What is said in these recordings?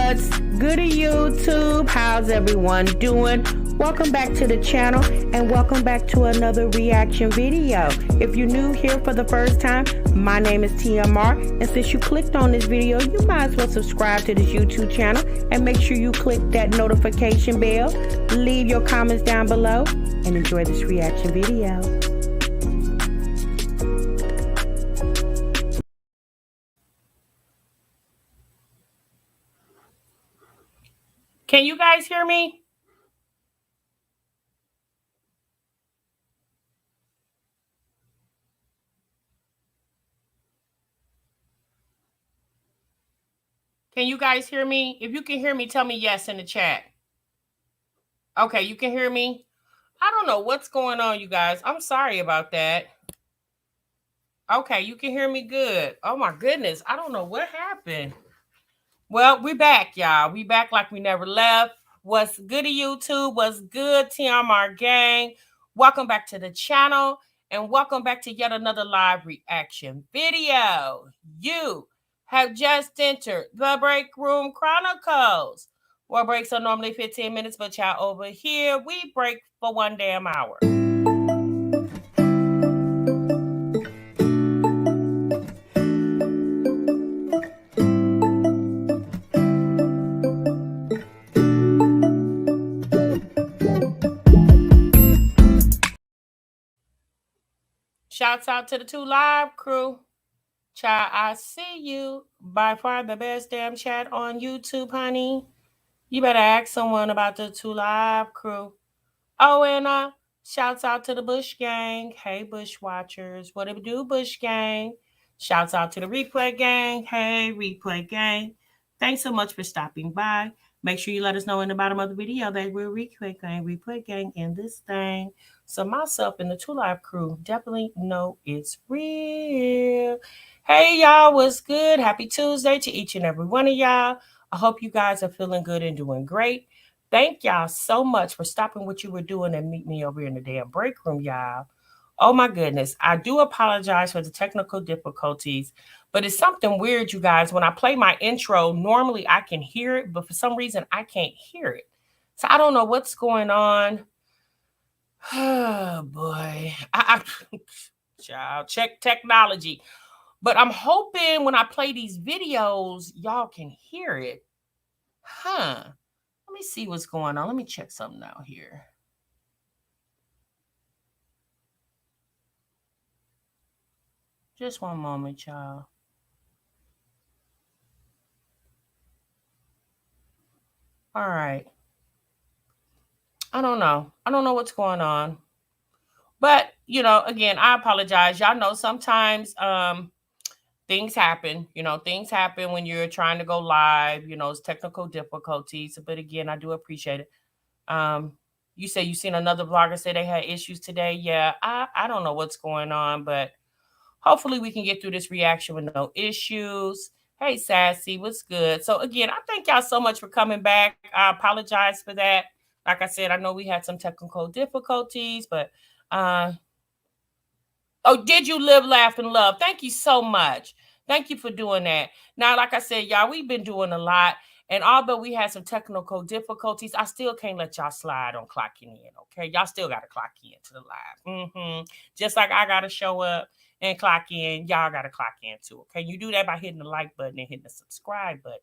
What's good YouTube? How's everyone doing? Welcome back to the channel and welcome back to another reaction video. If you're new here for the first time, my name is TMR, and since you clicked on this video, you might as well subscribe to this YouTube channel and make sure you click that notification bell. Leave your comments down below and enjoy this reaction video. Can you guys hear me? Can you guys hear me? If you can hear me, tell me yes in the chat. Okay, you can hear me? I don't know what's going on, you guys. I'm sorry about that. Okay, you can hear me good. Oh my goodness, I don't know what happened. Well, we back, y'all. We back like we never left. What's good, YouTube? What's good, TMR gang? Welcome back to the channel and welcome back to yet another live reaction video. You have just entered the Break Room Chronicles, where breaks are normally 15 minutes, but y'all over here, we break for 1 damn hour. Shouts out to the 2 Live crew. Child, I see you. By far the best damn chat on YouTube, honey. You better ask someone about the 2 Live crew. Oh, and shouts out to the Bush Gang. Hey, Bush Watchers. What do we do, Bush Gang? Shouts out to the Replay Gang. Hey, Replay Gang. Thanks so much for stopping by. Make sure you let us know in the bottom of the video that we're Replay Gang in this thing. So myself and the 2 Live crew definitely know it's real. Hey, y'all, what's good? Happy Tuesday to each and every one of y'all. I hope you guys are feeling good and doing great. Thank y'all so much for stopping what you were doing and meet me over in the damn break room, y'all. Oh my goodness. I do apologize for the technical difficulties, but it's something weird, you guys. When I play my intro, normally I can hear it, but for some reason I can't hear it. So I don't know what's going on. Oh boy. Child, check technology. But I'm hoping when I play these videos, y'all can hear it. Huh. Let me see what's going on. Let me check something out here. Just one moment, y'all. All right. I don't know. I don't know what's going on. But, you know, again, I apologize. Y'all know sometimes things happen. You know, things happen when you're trying to go live. You know, it's technical difficulties. But again, I do appreciate it. You say you seen another vlogger say they had issues today. Yeah, I don't know what's going on, but hopefully we can get through this reaction with no issues. Hey, Sassy, what's good? So again, I thank y'all so much for coming back. I apologize for that. Like I said, I know we had some technical difficulties, but oh, did you live, laugh, and love? Thank you so much. Thank you for doing that. Now, like I said, y'all, we've been doing a lot. And although we had some technical difficulties, I still can't let y'all slide on clocking in, okay? Y'all still got to clock in to the live. Just like I got to show up and clock in, y'all got to clock in too, okay? You do that by hitting the like button and hitting the subscribe button.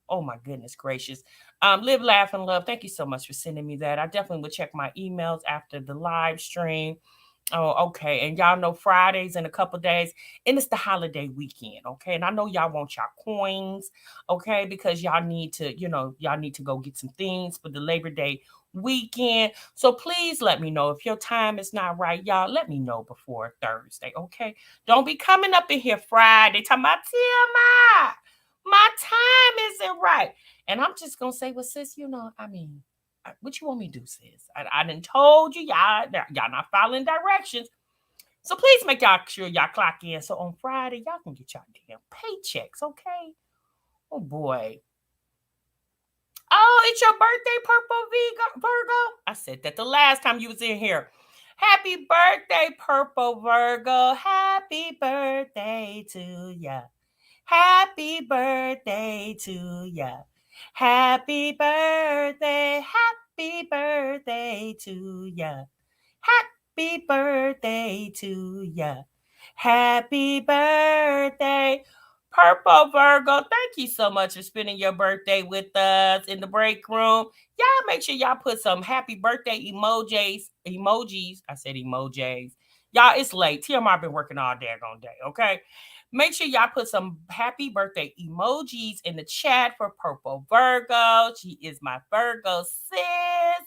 Oh, my goodness gracious. Live, laugh, and love. Thank you so much for sending me that. I definitely will check my emails after the live stream. Oh, okay. And y'all know Fridays in a couple days, and it's the holiday weekend, okay? And I know y'all want y'all coins, okay? Because y'all need to, you know, y'all need to go get some things for the Labor Day weekend. So please let me know if your time is not right, y'all. Let me know before Thursday, okay? Don't be coming up in here Friday talking about TMI. My time isn't right. And I'm just gonna say, well, sis, you know, I mean, what you want me to do, sis? I done told you, y'all not following directions. So please make y'all sure y'all clock in. So on Friday, y'all can get y'all damn paychecks, okay? Oh boy. Oh, it's your birthday, Purple Virgo. I said that the last time you was in here. Happy birthday, Purple Virgo. Happy birthday to ya. Happy birthday to ya. Happy birthday to ya. Happy birthday to ya. Happy birthday, Purple Virgo. Thank you so much for spending your birthday with us in the break room. Y'all make sure y'all put some happy birthday emojis. I said emojis. Y'all, it's late. TMR been working all daggone day, okay? Make sure y'all put some happy birthday emojis in the chat for Purple Virgo. She is my Virgo sis.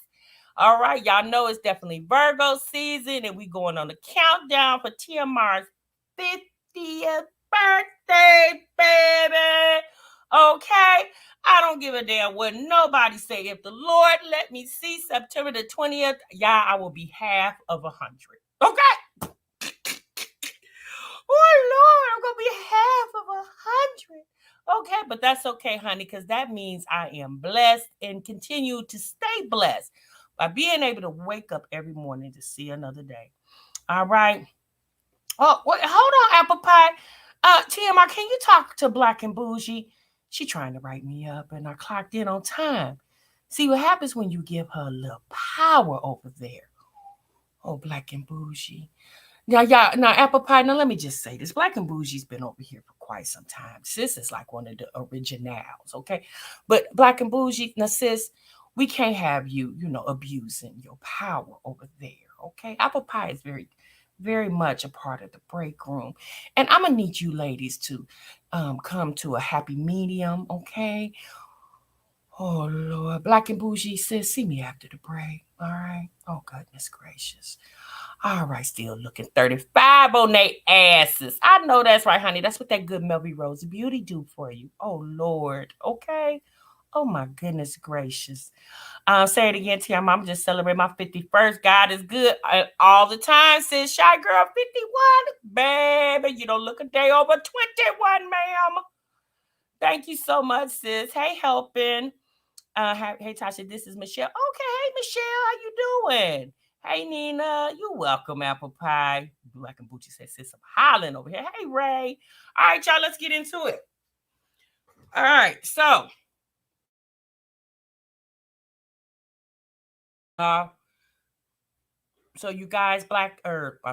All right, y'all know it's definitely Virgo season, and we going on the countdown for TMR's 50th birthday, baby. Okay, I don't give a damn what nobody say. If the Lord let me see September the 20th, y'all, I will be half of 100. Okay. Oh Lord, I'm gonna be half of 100. Okay, but that's okay, honey, because that means I am blessed and continue to stay blessed by being able to wake up every morning to see another day. All right. Oh, wait, hold on, Apple Pie. TMR, can you talk to Black and Bougie? She trying to write me up, and I clocked in on time. See what happens when you give her a little power over there. Oh, Black and Bougie. Now, Apple Pie, now let me just say this. Black and Bougie's been over here for quite some time. Sis is like one of the originals, okay? But Black and Bougie, now sis, we can't have you, abusing your power over there, okay? Apple Pie is very, very much a part of the break room. And I'm gonna need you ladies to come to a happy medium, okay? Oh Lord. Black and Bougie, sis, see me after the break. All right. Oh goodness gracious. All right, still looking 35 on their asses. I know that's right, honey. That's what that good MELVIROSE Beauty do for you. Oh, Lord. Okay. Oh, my goodness gracious. Say it again, Tim. I'm just celebrating my 51st. God is good all the time, sis. Shy Girl 51. Baby, you don't look a day over 21, ma'am. Thank you so much, sis. Hey, helping. Hey Tasha, this is Michelle. Okay, hey Michelle, how you doing? Hey Nina, you're welcome, Apple Pie. Black and Boochie says, sis, I'm hollering over here. Hey Ray. All right, y'all, let's get into it. All right, uh, so you guys, I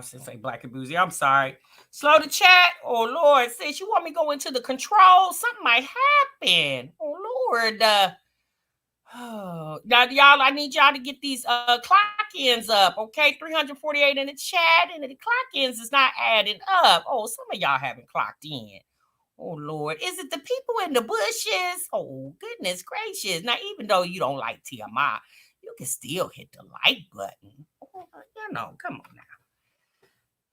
should say Black and Boozy. I'm sorry. Slow the chat. Oh Lord, sis, you want me to go into the control? Something might happen. Oh Lord. Oh, now y'all, I need y'all to get these clock ins up, okay? 348 in the chat, and the clock ins is not adding up. Oh, some of y'all haven't clocked in. Oh Lord, is it the people in the bushes? Oh goodness gracious! Now, even though you don't like TMI, you can still hit the like button. Oh, come on now.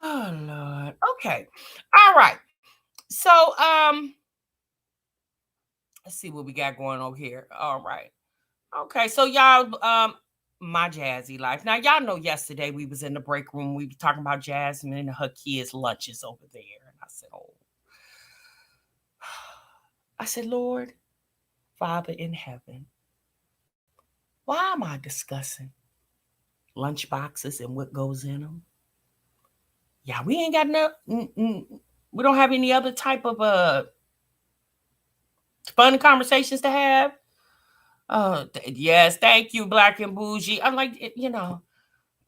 Oh Lord. Okay. All right. So let's see what we got going on here. All right. Okay, so y'all, my Jazzy life. Now y'all know yesterday we was in the break room. We were talking about Jasmine and her kids' lunches over there, and I said, "Oh," I said, "Lord, Father in heaven, why am I discussing lunch boxes and what goes in them? Yeah, we ain't got no, we don't have any other type of fun conversations to have." Yes, thank you, Black and Bougie. I'm like,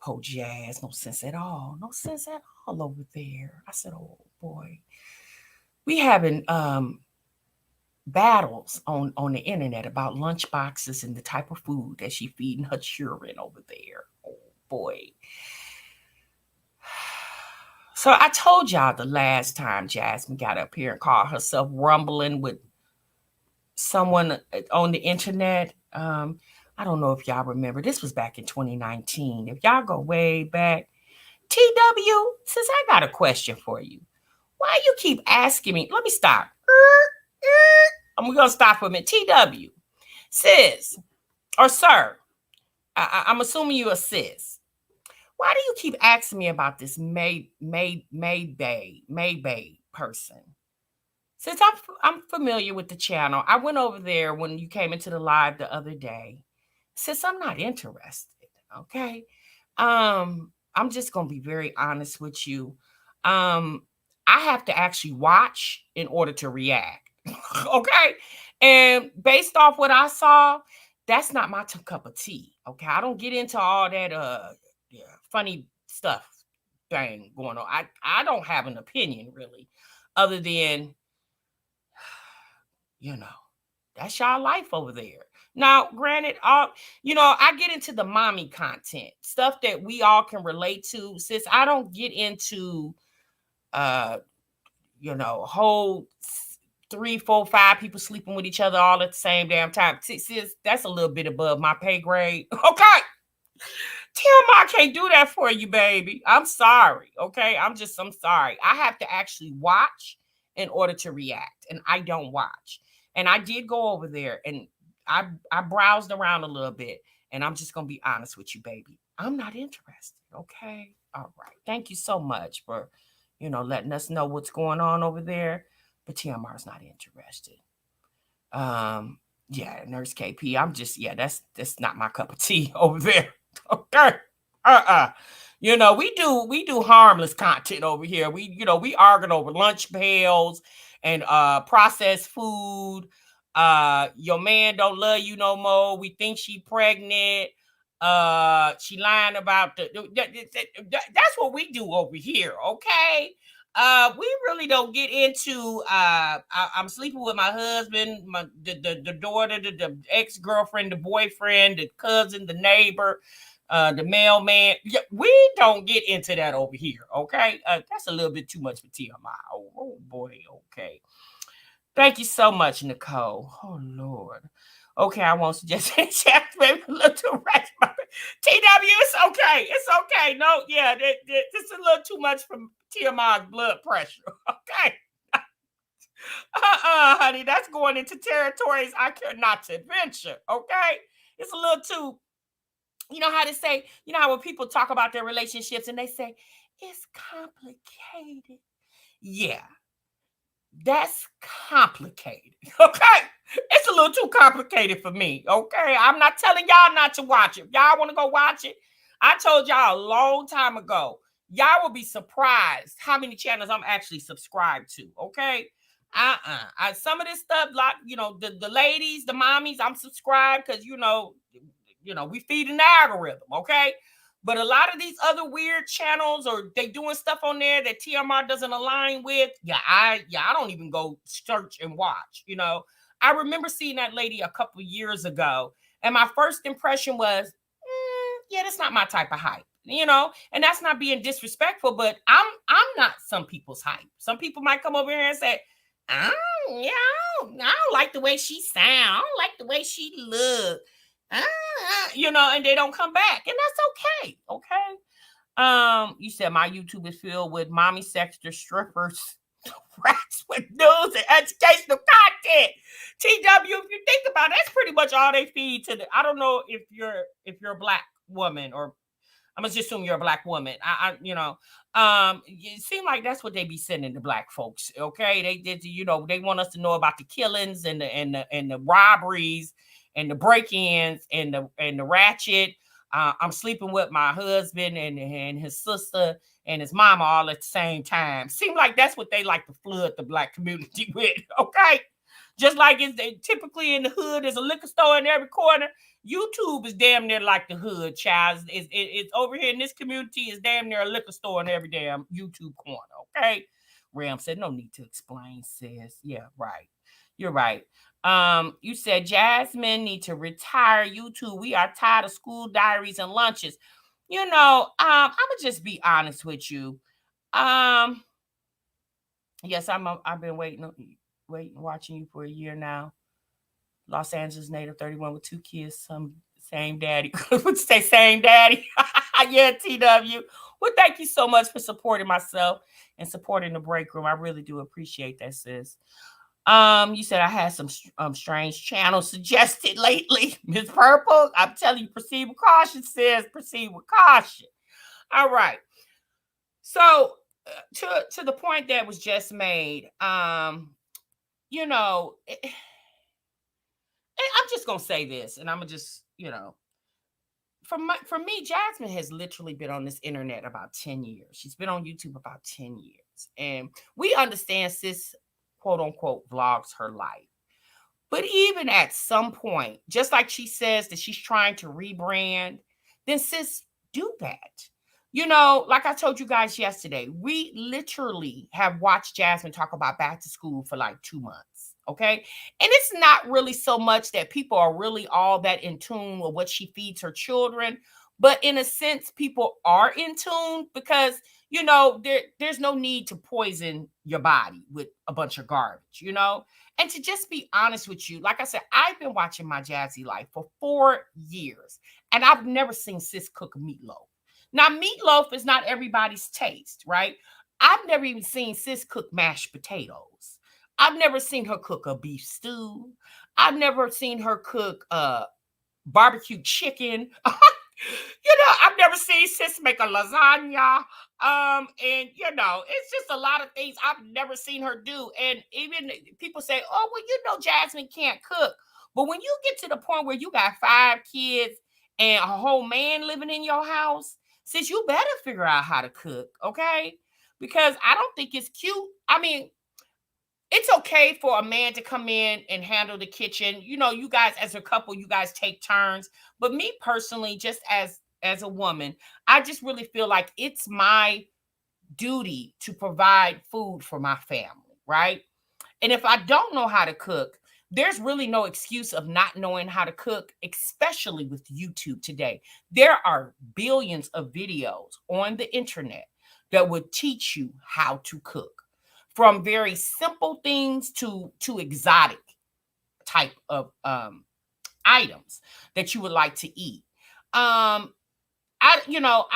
oh, Jazz, no sense at all. No sense at all over there. I said, oh boy. We having battles on the internet about lunch boxes and the type of food that she feeding her children over there. Oh boy. So I told y'all the last time Jasmine got up here and called herself rumbling with someone on the internet. I don't know if y'all remember. This was back in 2019. If y'all go way back, TW, since I got a question for you. Why you keep asking me? Let me stop. I'm gonna stop for a minute. TW, sis or sir, I'm assuming you're a sis. Why do you keep asking me about this Baebay person? Since I'm familiar with the channel, I went over there when you came into the live the other day. Since I'm not interested, okay? I'm just gonna be very honest with you. Um, I have to actually watch in order to react. Okay. And based off what I saw, that's not my cup of tea. Okay. I don't get into all that yeah, funny stuff thing going on. I don't have an opinion really, other than, you know, that's y'all life over there. Now, granted, I get into the mommy content, stuff that we all can relate to. Since I don't get into uh whole three, four, five people sleeping with each other all at the same damn time. Sis, that's a little bit above my pay grade. Okay. TMI can't do that for you, baby. I'm sorry. Okay. I'm sorry. I have to actually watch in order to react. And I don't watch. And I did go over there and I browsed around a little bit. And I'm just gonna be honest with you, baby. I'm not interested. Okay. All right. Thank you so much for, letting us know what's going on over there. But TMR is not interested. Um, yeah, Nurse KP. That's not my cup of tea over there. Okay. We do harmless content over here. We arguing over lunch pails and processed food. Your man don't love you no more. We think she pregnant. She lying about that's what we do over here, okay? We really don't get into I'm sleeping with my husband, the daughter, the ex-girlfriend, the boyfriend, the cousin, the neighbor, the mailman. Yeah, we don't get into that over here, okay? That's a little bit too much for TMI. Oh boy, okay. Thank you so much, Nicole. Oh Lord. Okay, I won't suggest chat, maybe a little too much. TW, it's okay. It's okay. No, yeah, this is a little too much for TMI's blood pressure. Okay. Honey, that's going into territories I care not to venture. Okay. It's a little too, how they say, how when people talk about their relationships and they say, it's complicated. Yeah, that's complicated. Okay. It's a little too complicated for me. Okay. I'm not telling y'all not to watch it. If y'all want to go watch it, I told y'all a long time ago. Y'all will be surprised how many channels I'm actually subscribed to. Okay. Some of this stuff, like, the ladies, the mommies, I'm subscribed because we feed an algorithm, okay? But a lot of these other weird channels, or they doing stuff on there that TMR doesn't align with, I don't even go search and watch. I remember seeing that lady a couple years ago, and my first impression was, yeah, that's not my type of hype. And that's not being disrespectful, but I'm not some people's hype. Some people might come over here and say, yeah, I don't like the way she sound. I don't like the way she look. And they don't come back, and that's okay. Okay. You said my YouTube is filled with mommy sexter strippers, rats with news and educational content. TW, if you think about it, that's pretty much all they feed to the. I don't know if you're a black woman, or I'm gonna just assume you're a black woman. It seems like that's what they be sending to black folks. Okay, they did. They want us to know about the killings and the robberies and the break-ins and the ratchet. I'm sleeping with my husband and his sister and his mama all at the same time. Seems like that's what they like to flood the black community with. Okay, just like typically in the hood, there's a liquor store in every corner. YouTube is damn near like the hood, child. It's over here in this community. Is damn near a liquor store in every damn YouTube corner. Okay. Ram said, no need to explain, sis. Yeah, right. You're right. You said Jasmine need to retire YouTube. We are tired of school diaries and lunches. I'm gonna just be honest with you. Yes, I've been waiting, watching you for a year now. Los Angeles native, 31 with two kids, some same daddy. Would say same daddy. Yeah, TW. Well, thank you so much for supporting myself and supporting the break room. I really do appreciate that, sis. You said I had some strange channels suggested lately. Miss Purple, I'm telling you, proceed with caution, sis. Proceed with caution. All right. So to the point that was just made, I'm just gonna say this, and I'm gonna just, for me, Jasmine has literally been on this internet about 10 years. She's been on YouTube about 10 years. And we understand sis, quote unquote, vlogs her life. But even at some point, just like she says that she's trying to rebrand, then sis, do that. Like I told you guys yesterday, we literally have watched Jasmine talk about back to school for like 2 months. Okay. And it's not really so much that people are really all that in tune with what she feeds her children. But in a sense, people are in tune because, there's no need to poison your body with a bunch of garbage. And to just be honest with you, like I said, I've been watching my Jazzy life for 4 years, and I've never seen sis cook meatloaf. Now, meatloaf is not everybody's taste, right? I've never even seen sis cook mashed potatoes. I've never seen her cook a beef stew. I've never seen her cook barbecue chicken. I've never seen sis make a lasagna. And it's just a lot of things I've never seen her do. And even people say, oh, well, Jasmine can't cook. But when you get to the point where you got 5 kids and a whole man living in your house, sis, you better figure out how to cook, okay? Because I don't think it's cute. I mean, it's okay for a man to come in and handle the kitchen. You guys as a couple, you guys take turns. But me personally, just as a woman, I just really feel like it's my duty to provide food for my family, right? And if I don't know how to cook, there's really no excuse of not knowing how to cook, especially with YouTube today. There are billions of videos on the internet that would teach you how to cook, from very simple things to exotic type of items that you would like to eat. I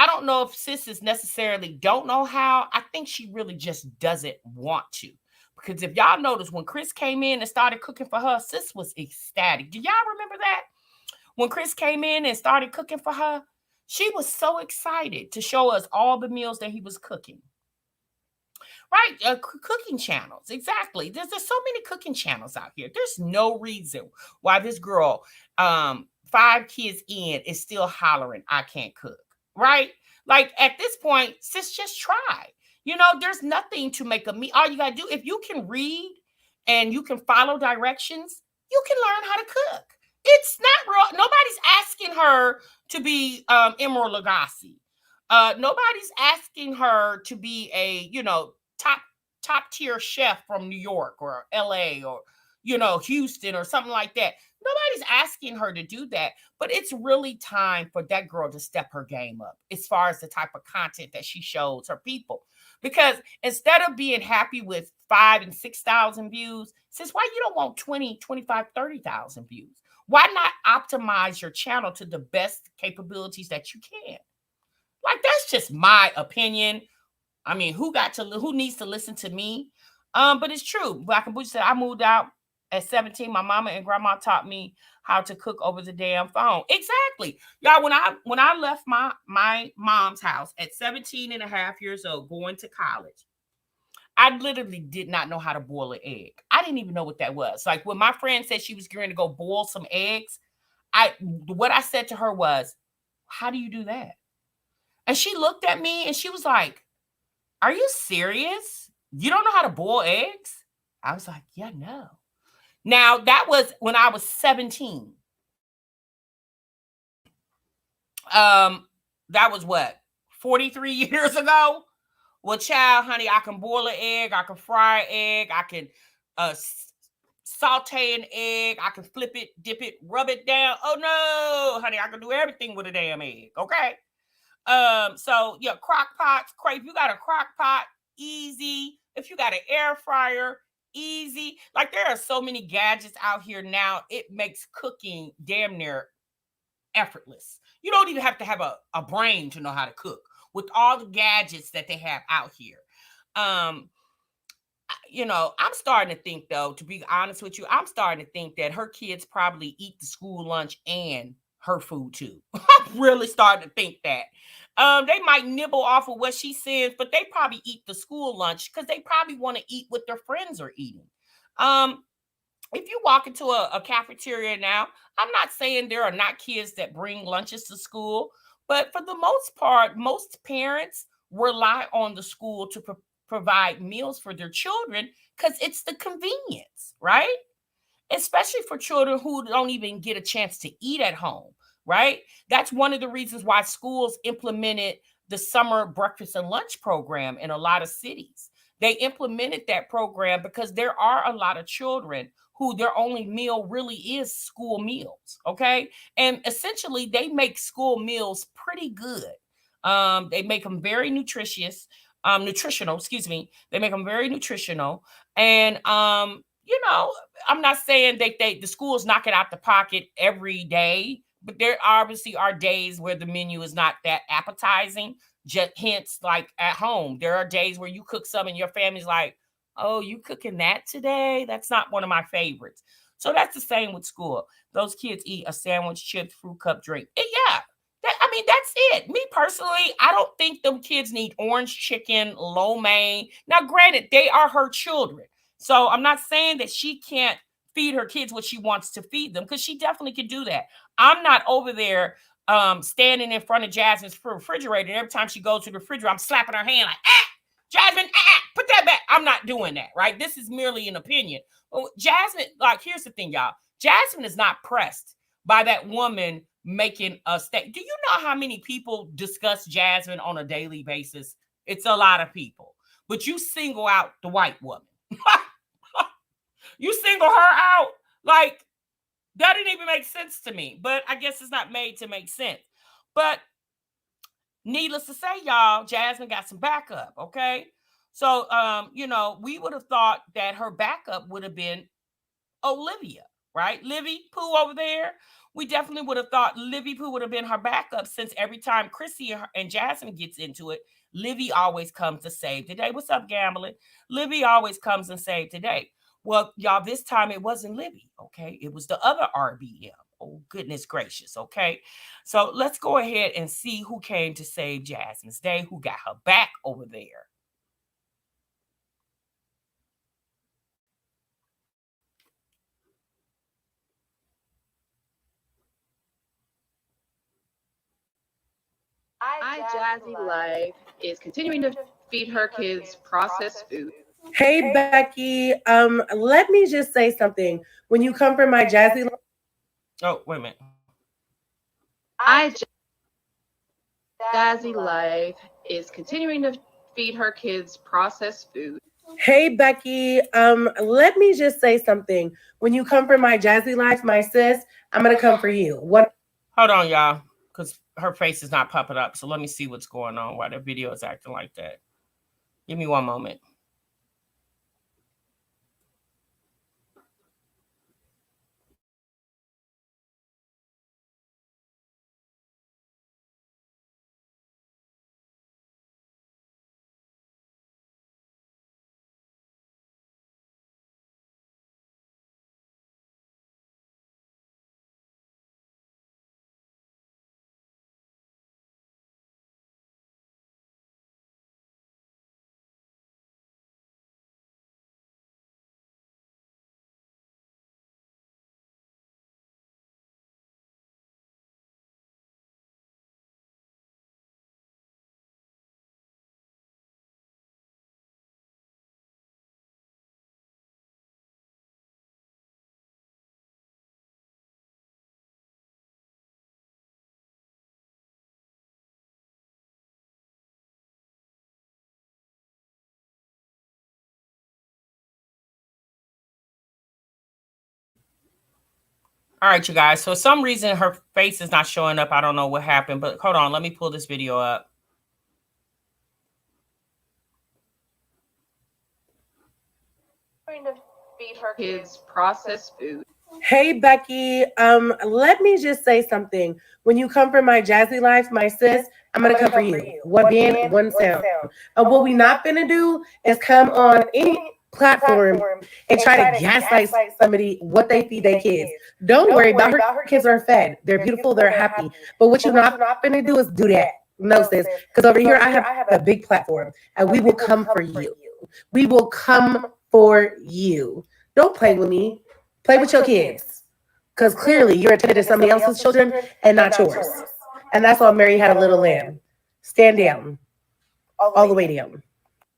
don't know if sis is necessarily don't know how. I think she really just doesn't want to. Because if y'all notice, when Chris came in and started cooking for her, sis was ecstatic. Do y'all remember that? When Chris came in and started cooking for her, she was so excited to show us all the meals that he was cooking. Right, cooking channels. Exactly. There's so many cooking channels out here. There's no reason why this girl, 5 kids in, is still hollering, I can't cook. Right? Like at this point, sis, just try. There's nothing to make a meal. All you gotta do, if you can read and you can follow directions, you can learn how to cook. It's not real. Nobody's asking her to be Emerald Lagasse. Nobody's asking her to be a top top tier chef from New York or LA or Houston or something like that. Nobody's asking her to do that, but it's really time for that girl to step her game up as far as the type of content that she shows her people. Because instead of being happy with 5 and 6,000 views, sis, why you don't want 20, 25, 30,000 views? Why not optimize your channel to the best capabilities that you can? Like, that's just my opinion. I mean, who needs to listen to me? But it's true. Black and Bougie said, I moved out at 17. My mama and grandma taught me how to cook over the damn phone. Exactly. Y'all, when I left my mom's house at 17 and a half years old, going to college, I literally did not know how to boil an egg. I didn't even know what that was. Like when my friend said she was going to go boil some eggs, what I said to her was, how do you do that? And she looked at me and she was like, are you serious? You don't know how to boil eggs? I was like, yeah, no. Now, that was when I was 17. That was what, 43 years ago? Well, child, honey, I can boil an egg, I can fry an egg, I can saute an egg, I can flip it, dip it, rub it down. Oh no, honey, I can do everything with a damn egg. Okay. So yeah, crock pots, if you got a crock pot, easy. If you got an air fryer, easy. Like there are so many gadgets out here now, it makes cooking damn near effortless. You don't even have to have a brain to know how to cook with all the gadgets that they have out here. Um, I'm starting to think, though, to be honest with you, I'm starting to think that her kids probably eat the school lunch and her food too. I'm really starting to think that. They might nibble off of what she says, but they probably eat the school lunch because they probably want to eat what their friends are eating. Um, if you walk into a cafeteria now, I'm not saying there are not kids that bring lunches to school, but for the most part, most parents rely on the school to provide meals for their children because it's the convenience, right? especially for children who don't even get a chance to eat at home, right? That's one of the reasons why schools implemented the summer breakfast and lunch program in a lot of cities. They implemented that program because there are a lot of children who their only meal really is school meals. Okay. And essentially, they make school meals pretty good. They make them very nutritional, excuse me. They make them very nutritional. And, I'm not saying that the schools knock it out the pocket every day, but there obviously are days where the menu is not that appetizing. Just hence, like at home, there are days where you cook some and your family's like, "Oh, you cooking that today? That's not one of my favorites." So that's the same with school. Those kids eat a sandwich, chips, fruit cup, drink. Yeah, that's it. Me personally, I don't think them kids need orange chicken, lo mein. Now, granted, they are her children. So I'm not saying that she can't feed her kids what she wants to feed them, because she definitely can do that. I'm not over there standing in front of Jasmine's refrigerator, and every time she goes to the refrigerator, I'm slapping her hand like, Jasmine, put that back. I'm not doing that, right? This is merely an opinion. Well, Jasmine, like, here's the thing, y'all. Jasmine is not pressed by that woman making a statement. Do you know how many people discuss Jasmine on a daily basis? It's a lot of people. But you single out the white woman. You single her out. Like, that didn't even make sense to me. But I guess it's not made to make sense. But needless to say, y'all, Jasmine got some backup, okay? So, we would have thought that her backup would have been Olivia, right? Livy Pooh over there. We definitely would have thought Livy Pooh would have been her backup, since every time Chrissy and Jasmine gets into it, Livy always comes to save the day. What's up, gambling? Livy always comes and save the day. Well, y'all, this time it wasn't Livy, okay? It was the other RBM. Oh, goodness gracious, okay? So let's go ahead and see who came to save Jasmine's day, who got her back over there. Jazzy Life is continuing to feed her kids processed food. Hey Becky, let me just say something. When you come from my Jazzy Life, oh, wait a minute. Jazzy Life is continuing to feed her kids processed food. Hey Becky, let me just say something. When you come from my Jazzy Life, my sis, I'm gonna come for you. What? Hold on, y'all, because her face is not popping up. So let me see what's going on, why the video is acting like that. Give me one moment. All right, you guys. So for some reason her face is not showing up. I don't know what happened, but hold on. Let me pull this video up. Trying to feed her kids processed food. Hey Becky, let me just say something. When you come from my Jazzy Life, my sis, I'm gonna come for you. One band, one sound. What we not gonna do is come on any platform and try to gaslight somebody what they feed their kids. Don't worry about her kids are fed. They're beautiful, they're happy. But what you're not gonna do is do that. No, sis. Because over here I have a big platform and we will come for you. We will come for you. Don't play with me. Play with your kids. Because clearly you're attending to somebody else's children and not yours. And that's why Mary had a little lamb. Stand down. All the way down.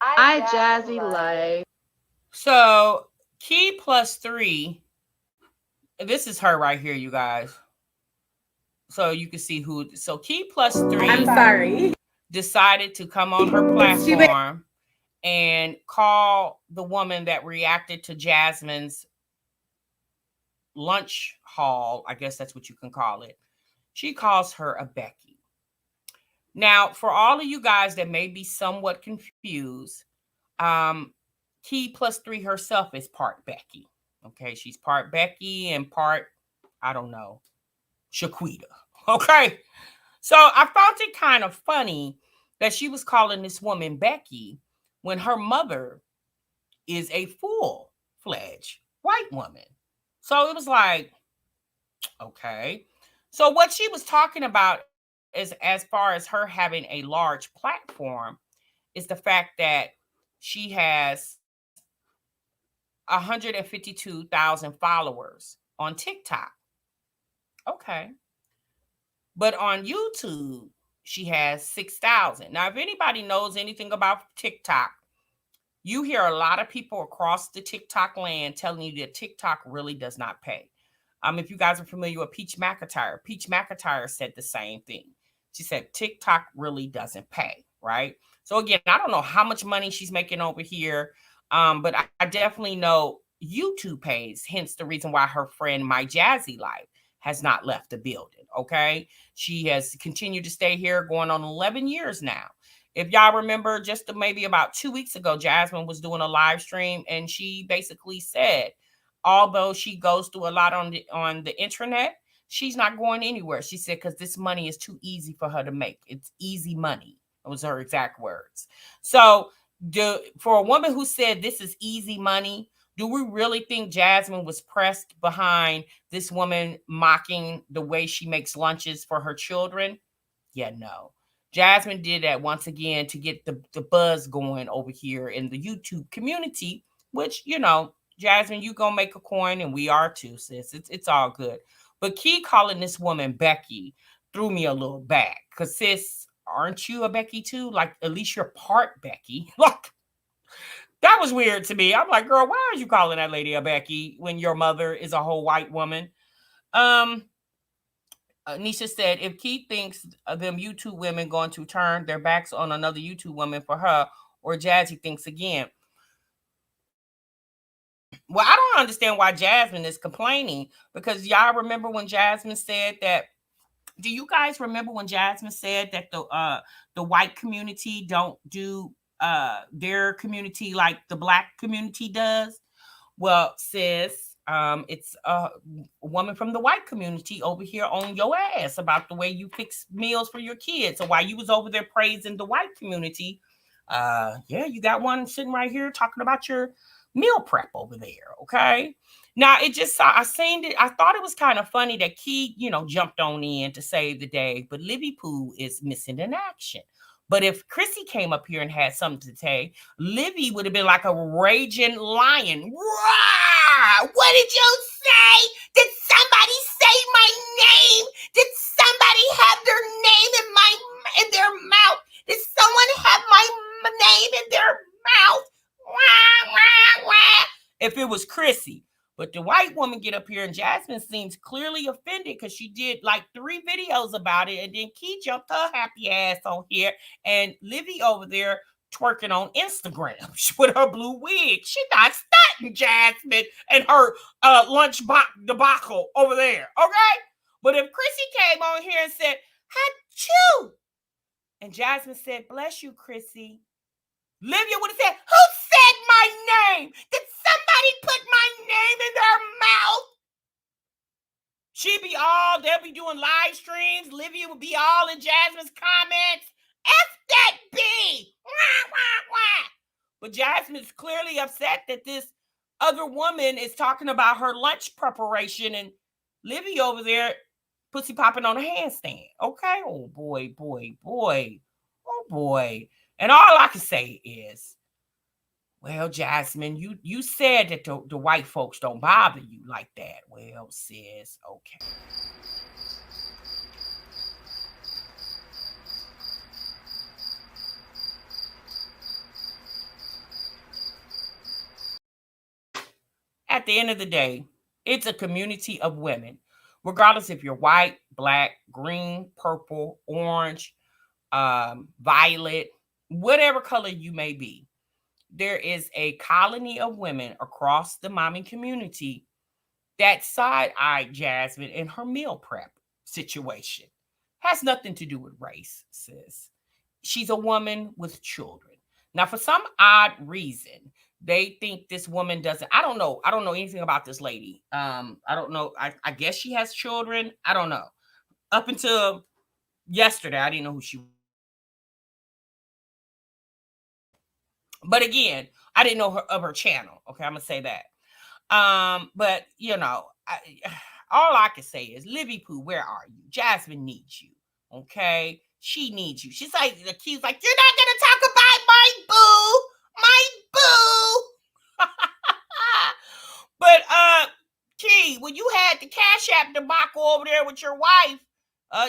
Jazzy Life. So Key plus 3 This is her right here, you guys. So you can see who. So Key plus I'm three sorry. decided to come on her She platform and call the woman that reacted to Jasmine's lunch haul. I guess that's what you can call it. She calls her a Becky. Now, for all of you guys that may be somewhat confused, um, Key plus three herself is part Becky. Okay, she's part Becky and part, I don't know, Shaquita. Okay, so I found it kind of funny that she was calling this woman Becky when her mother is a full fledged white woman. So it was like, okay. So what she was talking about is, as far as her having a large platform, is the fact that she has 152,000 followers on TikTok. Okay. But on YouTube, she has 6,000. Now, if anybody knows anything about TikTok, you hear a lot of people across the TikTok land telling you that TikTok really does not pay. If you guys are familiar with Peach McIntyre said the same thing. She said TikTok really doesn't pay, right? So again, I don't know how much money she's making over here, but I definitely know YouTube pays. Hence the reason why her friend My Jazzy Life has not left the building. Okay, she has continued to stay here, going on 11 years now. If y'all remember, just maybe about 2 weeks ago, Jasmine was doing a live stream, and she basically said, although she goes through a lot on the internet, she's not going anywhere. She said because this money is too easy for her to make. It's easy money. Those are her exact words. So, for a woman who said this is easy money, do we really think Jasmine was pressed behind this woman mocking the way she makes lunches for her children? Yeah, no. Jasmine did that once again to get the buzz going over here in the YouTube community, which, Jasmine, you gonna make a coin and we are too, sis. It's all good. But Key calling this woman Becky threw me a little back. Cause sis, aren't you a Becky too? Like at least you're part Becky. Like that was weird to me. I'm like, girl, why are you calling that lady a Becky when your mother is a whole white woman? Um, Nisha said, if Keith thinks them YouTube women going to turn their backs on another YouTube woman for her, or Jazzy thinks again. Well, I don't understand why Jasmine is complaining, because y'all remember when Jasmine said that. Do you guys remember when Jasmine said that the white community don't do their community like the black community does? Well, sis, it's a woman from the white community over here on your ass about the way you fix meals for your kids. So while you was over there praising the white community, yeah, you got one sitting right here talking about your meal prep over there. Okay. Now it just I seen it. I thought it was kind of funny that Key, jumped on in to save the day, but Livy Pooh is missing in action. But if Chrissy came up here and had something to say, Livy would have been like a raging lion. Roar! What did you say? Did somebody say my name? Did somebody have their name in their mouth? Did someone have my name in their mouth? Wah, wah, wah. If it was Chrissy. But the white woman get up here, and Jasmine seems clearly offended because she did like 3 videos about it, and then Key jumped her happy ass on here, and Livy over there twerking on Instagram with her blue wig. She not stunting, Jasmine, and her lunch debacle over there, okay? But if Chrissy came on here and said, "Achoo," and Jasmine said, "Bless you, Chrissy," Livia would have said, "Who said my name? Did somebody put my name in their mouth?" They'll be doing live streams. Livia would be all in Jasmine's comments. F that B. Wah, wah, wah. But Jasmine's clearly upset that this other woman is talking about her lunch preparation, and Livia over there pussy popping on a handstand. Okay? Oh boy, boy, boy. Oh boy. And all I can say is, well, Jasmine, you said that the white folks don't bother you like that. Well, sis, okay. At the end of the day, It's a community of women, regardless if you're white, black, green, purple, orange, violet, whatever color you may be. There is a colony of women across the mommy community that side-eyed Jasmine in her meal prep situation. Has nothing to do with race, sis. She's a woman with children. Now, for some odd reason, they think this woman doesn't. I don't know. I don't know anything about this lady. I don't know. I guess she has children. I don't know. Up until yesterday, I didn't know who she was. But again, I didn't know her of her channel. Okay, I'm gonna say that. But all I can say is, Livy Pooh, where are you? Jasmine needs you. Okay, she needs you. She's like, the key's like, you're not gonna talk about my boo. But Key, when you had the Cash App debacle over there with your wife,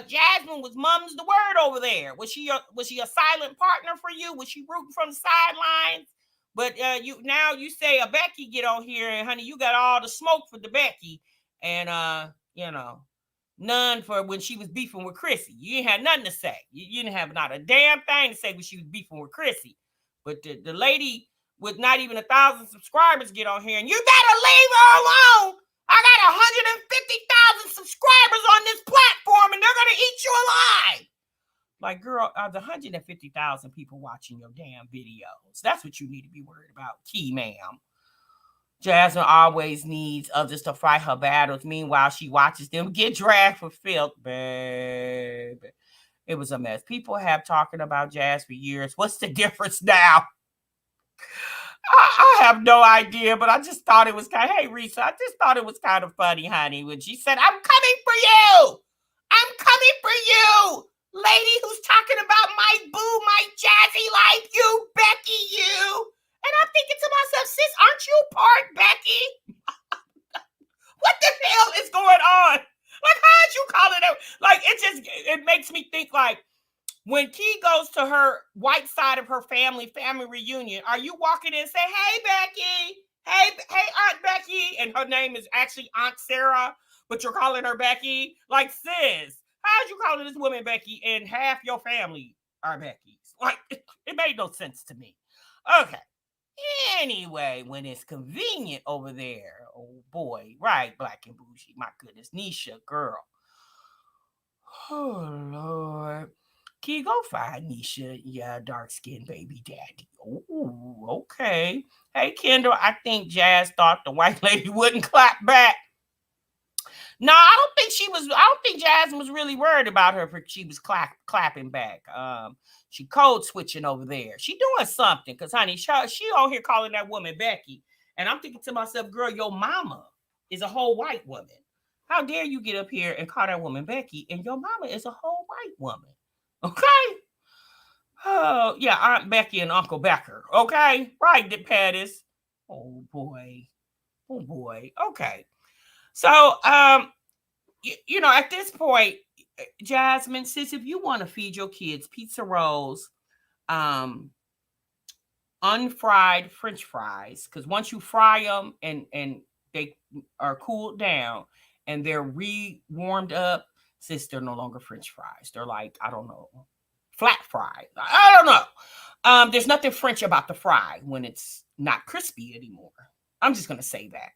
Jasmine was mum's the word over there. Was she a silent partner for you? Was she rooting from the sidelines? But you say a Becky get on here, and honey, you got all the smoke for the Becky, and none for when she was beefing with Chrissy. You ain't had nothing to say. You didn't have not a damn thing to say when she was beefing with Chrissy. But the lady with not even 1,000 subscribers get on here, and you better leave her alone. I got 150,000 subscribers on this platform, and they're gonna eat you alive. Like, girl, are the 150,000 people watching your damn videos? That's what you need to be worried about, Key, ma'am. Jasmine always needs others to fight her battles. Meanwhile, she watches them get dragged for filth, baby. It was a mess. People have talking about Jazz for years. What's the difference now? I have no idea, but I just thought it was kind of, hey, Risa, I just thought it was kind of funny, honey, when she said, I'm coming for you. I'm coming for you. Lady who's talking about my boo, my Jazzy life, you, Becky, you. And I'm thinking to myself, sis, aren't you part Becky? What the hell is going on? Like, how'd you call it out? Like, it makes me think, like, when Key goes to her white side of her family reunion, are you walking in and say, hey, Becky, hey, Aunt Becky, and her name is actually Aunt Sarah, but you're calling her Becky? Like, sis, how'd you calling this woman Becky and half your family are Becky's? Like, it made no sense to me. Okay. Anyway, when it's convenient over there, oh boy, right, Black and Bougie, my goodness, Nisha, girl. Oh, Lord. Key, go find Nisha, yeah, dark-skinned baby daddy. Oh, okay. Hey, Kendall, I think Jazz thought the white lady wouldn't clap back. No, I don't think Jasmine was really worried about her for she was clapping back. She code switching over there. She doing something, because honey, she on here calling that woman Becky. And I'm thinking to myself, girl, your mama is a whole white woman. How dare you get up here and call that woman Becky, and your mama is a whole white woman. Okay? Oh, yeah, Aunt Becky and Uncle Becker. Okay? Right, Pattis. Oh boy. Oh boy. Okay. So, at this point, Jasmine, sis, if you want to feed your kids pizza rolls, unfried French fries, because once you fry them and they are cooled down and they're re-warmed up, sis, they're no longer French fries. They're like, I don't know, flat fried. I don't know. There's nothing French about the fry when it's not crispy anymore. I'm just gonna say that.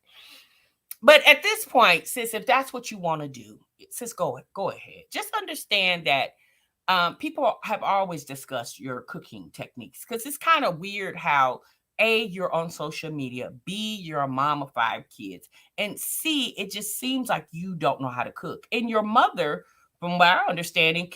But at this point, sis, if that's what you want to do, sis, go ahead. Just understand that people have always discussed your cooking techniques, because it's kind of weird how A, you're on social media, B, you're a mom of 5 kids, and C, it just seems like you don't know how to cook. And your mother, from what I'm understanding,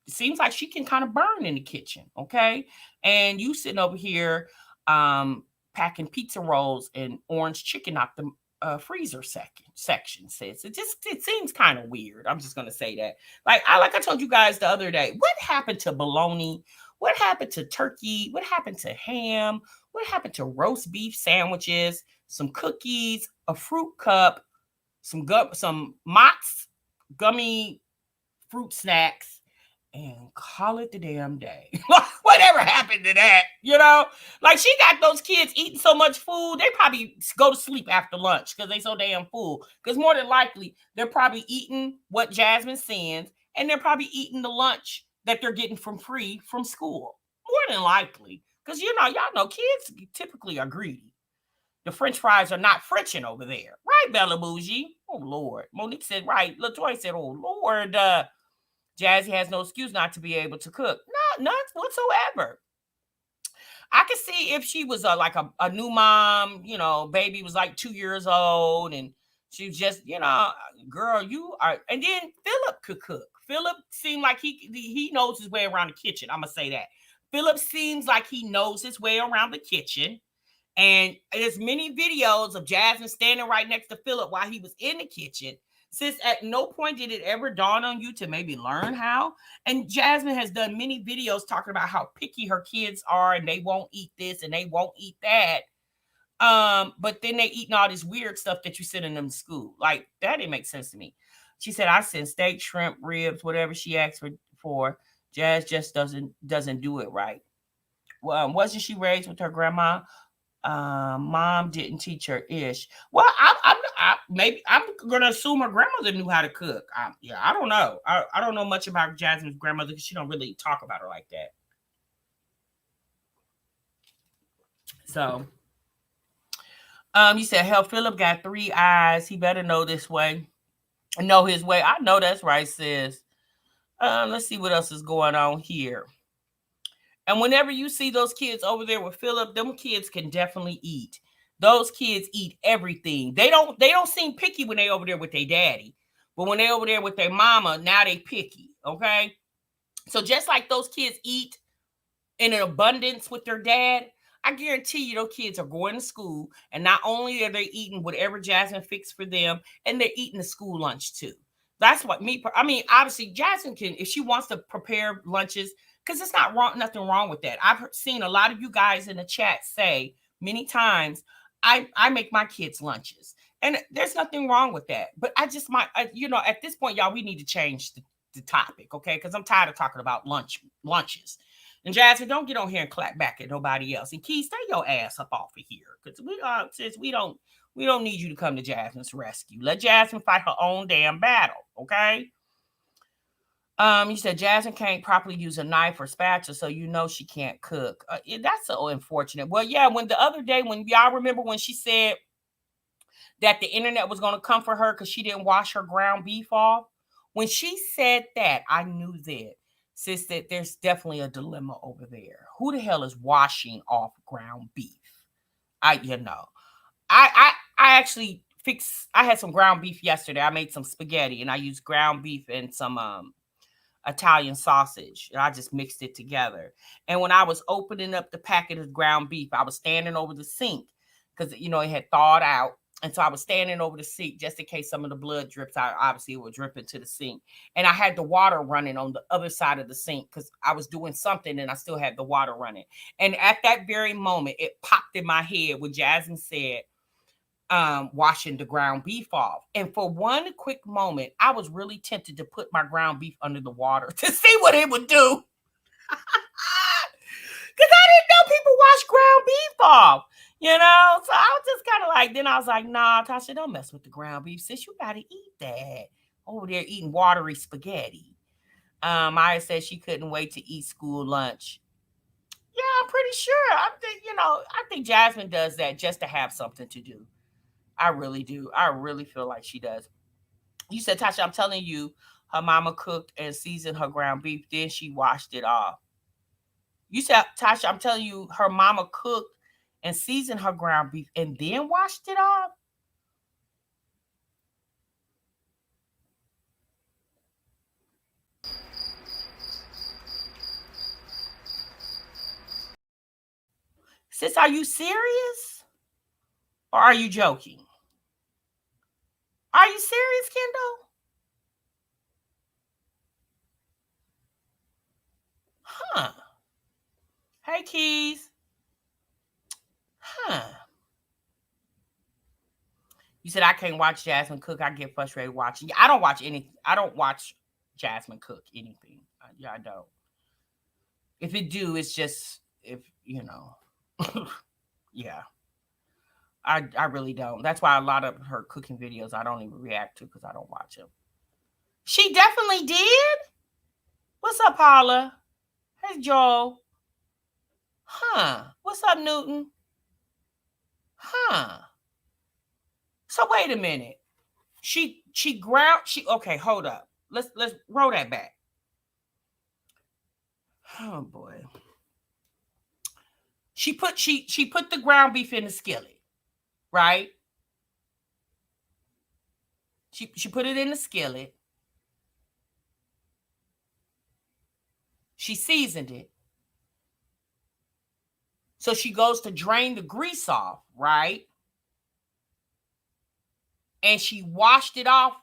seems like she can kind of burn in the kitchen, okay? And you sitting over here packing pizza rolls and orange chicken out the freezer section, sis. It seems kind of weird. I'm just gonna say that. Like I told you guys the other day, what happened to bologna? What happened to turkey? What happened to ham? What happened to roast beef sandwiches? Some cookies, a fruit cup, some Mott's gummy fruit snacks, and call it the damn day. Whatever happened to that? Like she got those kids eating so much food, they probably go to sleep after lunch because they so damn full. Because more than likely, they're probably eating what Jasmine sends, and they're probably eating the lunch that they're getting from free from school. More than likely. Because y'all know kids typically are greedy. The French fries are not Frenching over there. Right, Bella Bougie? Oh, Lord. Monique said, right. LaToya said, oh, Lord. Jazzy has no excuse not to be able to cook. No, none whatsoever. I could see if she was like a new mom, baby was like 2 years old and she was just, girl, you are. And then Philip could cook. Philip seemed like he knows his way around the kitchen. I'm going to say that. Philip seems like he knows his way around the kitchen. And there's many videos of Jasmine standing right next to Philip while he was in the kitchen. Since at no point did it ever dawn on you to maybe learn how. And Jasmine has done many videos talking about how picky her kids are and they won't eat this and they won't eat that. But then they eating all this weird stuff that you sending them to school. Like that didn't make sense to me. She said, I send steak, shrimp, ribs, whatever she asked for. Jazz just doesn't do it right. Well, wasn't she raised with her grandma? Mom didn't teach her ish. Well, maybe I'm gonna assume her grandmother knew how to cook. I don't know. I don't know much about Jasmine's grandmother because she don't really talk about her like that. So, you said, hell, Philip got 3 eyes. He better know this way, know his way. I know that's right, sis. Let's see what else is going on here. And whenever you see those kids over there with Philip, them kids can definitely eat. Those kids eat everything. They don't seem picky when they over there with their daddy. But when they over there with their mama, now they picky. Okay. So just like those kids eat in an abundance with their dad, I guarantee you those kids are going to school. And not only are they eating whatever Jasmine fixed for them, and they're eating the school lunch too. That's what obviously Jasmine can, if she wants to prepare lunches, because it's not wrong, nothing wrong with that. I've seen a lot of you guys in the chat say many times, I make my kids lunches, and there's nothing wrong with that. But I just at this point, y'all, we need to change the topic, okay? Because I'm tired of talking about lunches. And Jasmine, don't get on here and clap back at nobody else. And Key, stay your ass up off of here, because we don't need you to come to Jasmine's rescue. Let Jasmine fight her own damn battle, okay? You said Jasmine can't properly use a knife or spatula, so she can't cook. That's so unfortunate. Well, yeah, when the other day, when y'all remember when she said that the internet was going to come for her because she didn't wash her ground beef off, when she said that, I knew that, sis, that there's definitely a dilemma over there. Who the hell is washing off ground beef? I actually I had some ground beef yesterday. I made some spaghetti and I used ground beef and some Italian sausage, and I just mixed it together. And when I was opening up the packet of ground beef, I was standing over the sink because it had thawed out. And so I was standing over the sink just in case some of the blood drips out. Obviously, it would drip into the sink. And I had the water running on the other side of the sink because I was doing something and I still had the water running. And at that very moment, it popped in my head when Jasmine said, washing the ground beef off. And for one quick moment, I was really tempted to put my ground beef under the water to see what it would do. Because I didn't know people wash ground beef off, So I was just kind of like, then I was like, nah, Tasha, don't mess with the ground beef, sis. You got to eat that. Over there eating watery spaghetti. Maya said she couldn't wait to eat school lunch. Yeah, I'm pretty sure. I think Jasmine does that just to have something to do. I really do. I really feel like she does. You said, Tasha, I'm telling you, her mama cooked and seasoned her ground beef, then she washed it off. You said, Tasha, I'm telling you, her mama cooked and seasoned her ground beef and then washed it off? Sis, are you serious? Or are you joking? Are you serious, Kendall? Huh. Hey, Keys. Huh. You said I can't watch Jasmine cook. I get frustrated watching. I don't watch anything. I don't watch Jasmine cook anything. Yeah, I don't. If it do, it's just if yeah. I really don't. That's why a lot of her cooking videos I don't even react to because I don't watch them. She definitely did. What's up, Paula? Hey, Joel. Huh? What's up, Newton? Huh? So wait a minute. She ground. She okay. Hold up. Let's roll that back. Oh boy. She put the ground beef in the skillet, right? She put it in the skillet. She seasoned it. So she goes to drain the grease off, right? And she washed it off.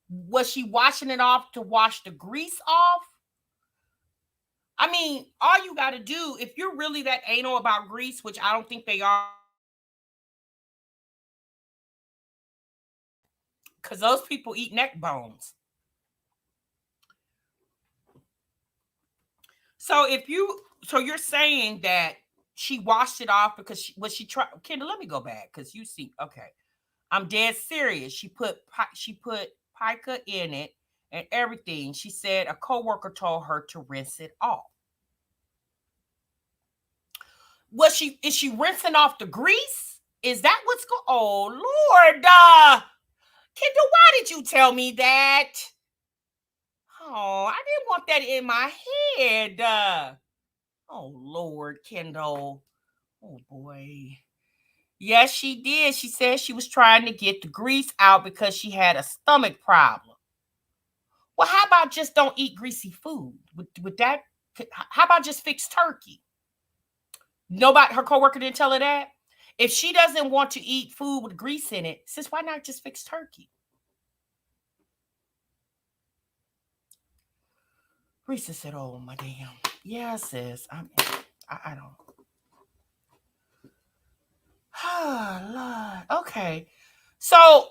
Was she washing it off to wash the grease off? I mean, all you got to do, if you're really that anal about grease, which I don't think they are, because those people eat neck bones. So you're saying that she washed it off because she tried. Kendall, let me go back because you see, okay, I'm dead serious. She put pica in it and everything. She said a coworker told her to rinse it off. Is she rinsing off the grease? Is that what's going? Oh Lord, Kendall, why did you tell me that? Oh, I didn't want that in my head. Oh Lord, Kendall. Oh boy. Yes, she did. She said she was trying to get the grease out because she had a stomach problem. Well, how about just don't eat greasy food? With that, how about just fix turkey? Nobody, her coworker didn't tell her that. If she doesn't want to eat food with grease in it, sis, why not just fix turkey? Risa said, "Oh my damn, yeah, sis. I don't." Lord. Okay, so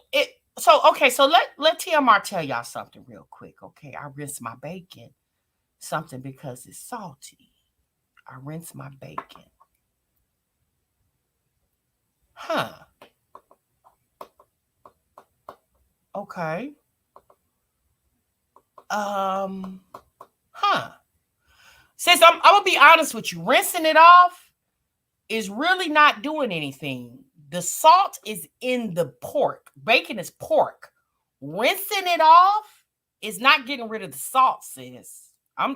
let TMR tell y'all something real quick. Okay, I rinse my bacon something because it's salty. I rinse my bacon. Huh. Okay. Huh. Since I'm gonna be honest with you, rinsing it off is really not doing anything. The salt is in the pork. Bacon is pork. Rinsing it off is not getting rid of the salt, sis.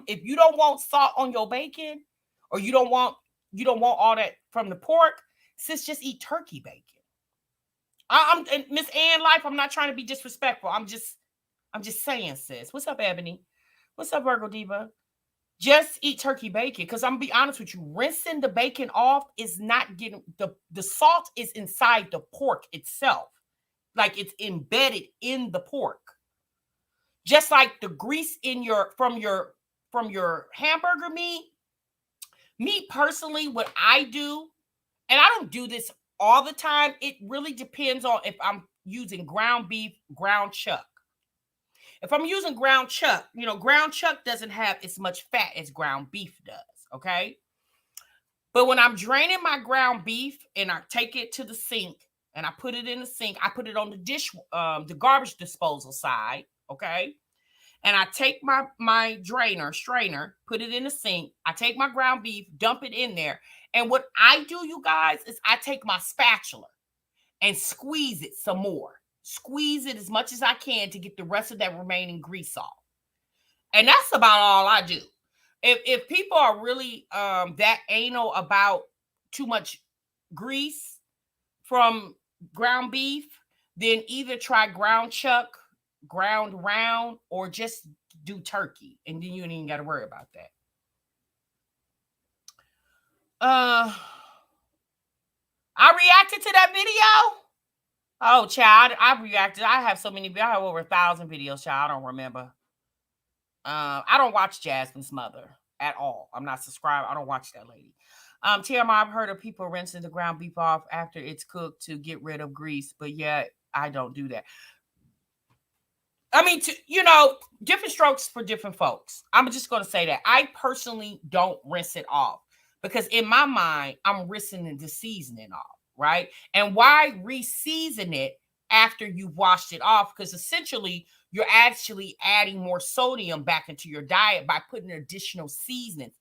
If you don't want salt on your bacon, or you don't want all that from the pork, sis, just eat turkey bacon. I'm Miss Ann Life. I'm not trying to be disrespectful. I'm just saying, sis. What's up, Ebony? What's up, Virgo Diva? Just eat turkey bacon, because I'm gonna be honest with you, rinsing the bacon off is not getting the salt is inside the pork itself, like it's embedded in the pork, just like the grease in from your hamburger meat. Me personally, what I do, and I don't do this all the time, it really depends on if I'm using ground beef, ground chuck. If I'm using ground chuck, ground chuck doesn't have as much fat as ground beef does, okay? But when I'm draining my ground beef and I take it to the sink and I put it in the sink, I put it on the garbage disposal side, okay? And I take my strainer, put it in the sink. I take my ground beef, dump it in there. And what I do, you guys, is I take my spatula and squeeze it some more. Squeeze it as much as I can to get the rest of that remaining grease off. And that's about all I do. If people are really that anal about too much grease from ground beef, then either try ground chuck, ground round, or just do turkey, and then you ain't even got to worry about that. I reacted to that video. Oh, child, I reacted. I have so many. I have over 1,000 videos, child. I don't remember. I don't watch Jasmine's mother at all. I'm not subscribed. I don't watch that lady. TMI, I've heard of people rinsing the ground beef off after it's cooked to get rid of grease, but yeah, I don't do that. I mean, different strokes for different folks. I'm just going to say that I personally don't rinse it off because in my mind, I'm rinsing the seasoning off, right? And why re-season it after you've washed it off? Because essentially, you're actually adding more sodium back into your diet by putting additional seasonings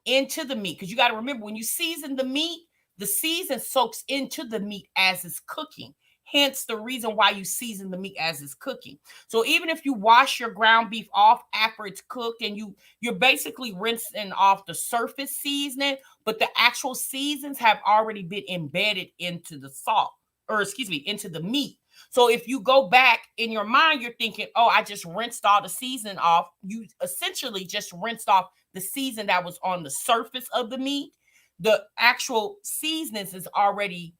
into the meat. Because you got to remember, when you season the meat, the season soaks into the meat as it's cooking. Hence the reason why you season the meat as it's cooking. So even if you wash your ground beef off after it's cooked and you're basically rinsing off the surface seasoning, but the actual seasons have already been embedded into the salt, or excuse me, into the meat. So if you go back in your mind, you're thinking, oh, I just rinsed all the seasoning off. You essentially just rinsed off the season that was on the surface of the meat. The actual seasonings is already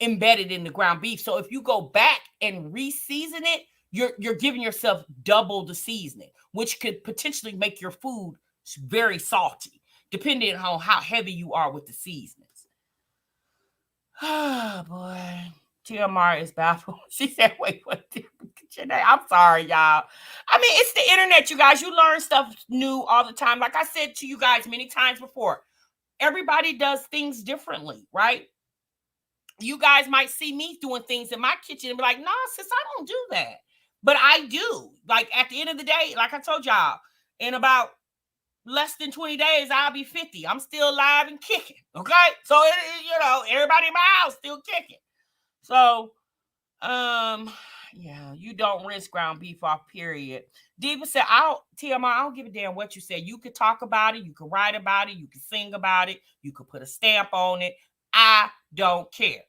embedded in the ground beef. So if you go back and re-season it, you're giving yourself double the seasoning, which could potentially make your food very salty, depending on how heavy you are with the seasonings. Oh boy. TMR is baffled. She said, wait, what? I'm sorry, y'all. I mean, it's the internet, you guys. You learn stuff new all the time. Like I said to you guys many times before, everybody does things differently, right? You guys might see me doing things in my kitchen and be like, nah, sis, I don't do that. But I do. Like at the end of the day, like I told y'all, in about less than 20 days, I'll be 50. I'm still alive and kicking. Okay. So, everybody in my house still kicking. So, yeah, you don't rinse ground beef off, period. Diva said, TMR, I don't give a damn what you said. You could talk about it. You could write about it. You could sing about it. You could put a stamp on it. I don't care.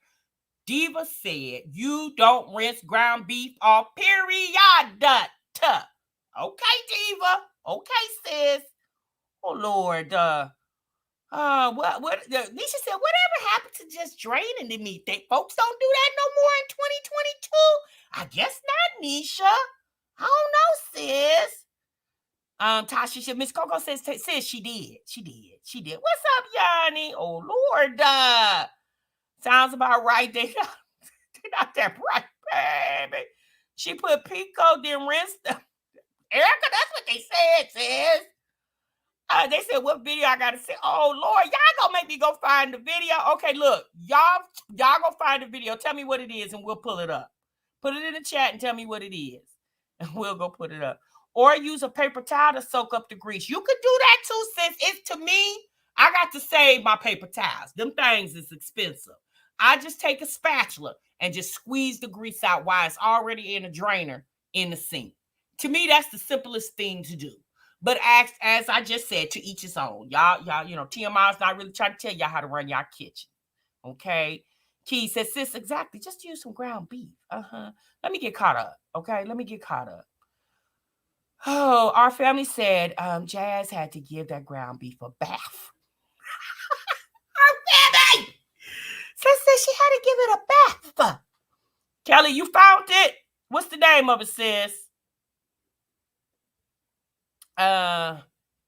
Diva said, you don't rinse ground beef off, period. Okay, Diva. Okay, sis. Oh, Lord. Nisha said, whatever happened to just draining the meat? Folks don't do that no more in 2022. I guess not, Nisha. I don't know, sis. Tasha, Miss Coco says she did. She did. What's up, Yanni? Oh, Lord. Sounds about right. They're not that bright, baby. She put pico, then rinse them. Erica, that's what they said, sis. They said, what video I gotta say? Oh Lord, y'all gonna make me go find the video. Okay, look, y'all go find the video. Tell me what it is, and we'll pull it up. Put it in the chat and tell me what it is, and we'll go put it up. Or use a paper towel to soak up the grease. You could do that too, sis. It's to me, I got to save my paper towels. Them things is expensive. I just take a spatula and just squeeze the grease out while it's already in a drainer in the sink. To me, that's the simplest thing to do. But as I just said, to each his own. Y'all, TMI's not really trying to tell y'all how to run y'all kitchen. Okay? Key says, sis, exactly. Just use some ground beef. Let me get caught up. Okay? Let me get caught up. Oh, our family said Jazz had to give that ground beef a bath. Our family said she had to give it a bath. Kelly, you found it? What's the name of it, sis?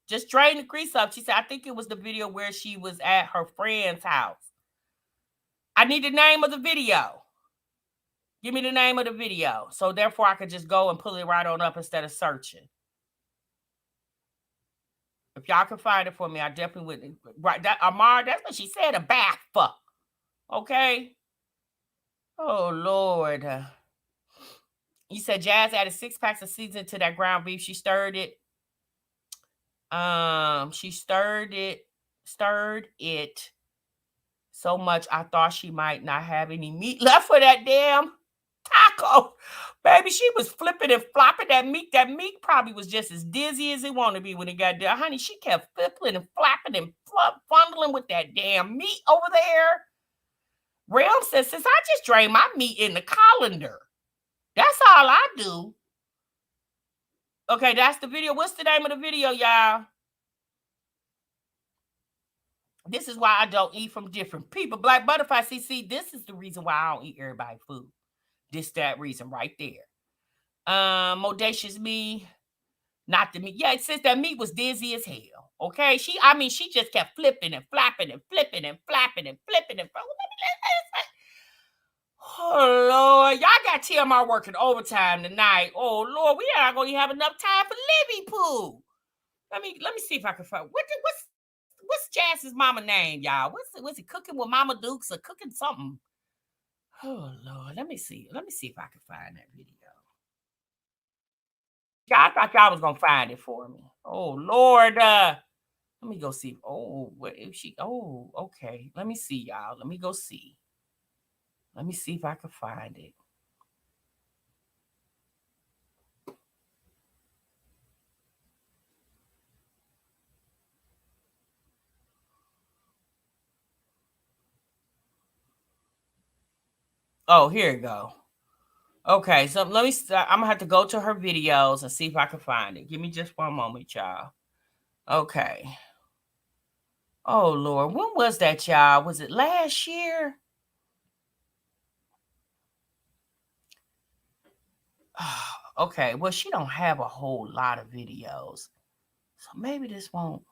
Just drain the grease up. She said, I think it was the video where she was at her friend's house. I need the name of the video. Give me the name of the video. So therefore I could just go and pull it right on up instead of searching. If y'all can find it for me, I definitely would. Right, Amar, that's what she said, a bath. Okay. Oh, Lord. You said Jazz added 6 packs of seasoning to that ground beef. She stirred it. She stirred it so much I thought she might not have any meat left for that damn taco. Baby, she was flipping and flopping that meat. That meat probably was just as dizzy as it wanted to be when it got there. Honey, she kept flipping and flapping and fondling with that damn meat over there. Realm says, since I just drained my meat in the colander. That's all I do. Okay, that's the video. What's the name of the video, y'all? This is why I don't eat from different people. Black Butterfly CC, this is the reason why I don't eat everybody's food. That reason right there. Modacious Me, not the meat. Yeah, it says that meat was dizzy as hell. Okay, she just kept flipping and flapping and flipping and flapping and flipping and flipping. Oh Lord, y'all got TMR working overtime tonight. Oh Lord, we are gonna have enough time for Libby Poo. Let me see if I can find what's Jazz's mama name, y'all. Was he cooking with Mama Dukes or cooking something? Oh Lord, let me see. Let me see if I can find that video. Yeah, I thought y'all was gonna find it for me. Oh Lord, let me go see. Oh, what if she? Oh, okay. Let me see, y'all. Let me go see. Let me see if I can find it. Oh, here you go. Okay, so let me. I'm gonna have to go to her videos and see if I can find it. Give me just one moment, y'all. Okay. Oh Lord, when was that, y'all? Was it last year? Okay, well, she don't have a whole lot of videos, so maybe this won't.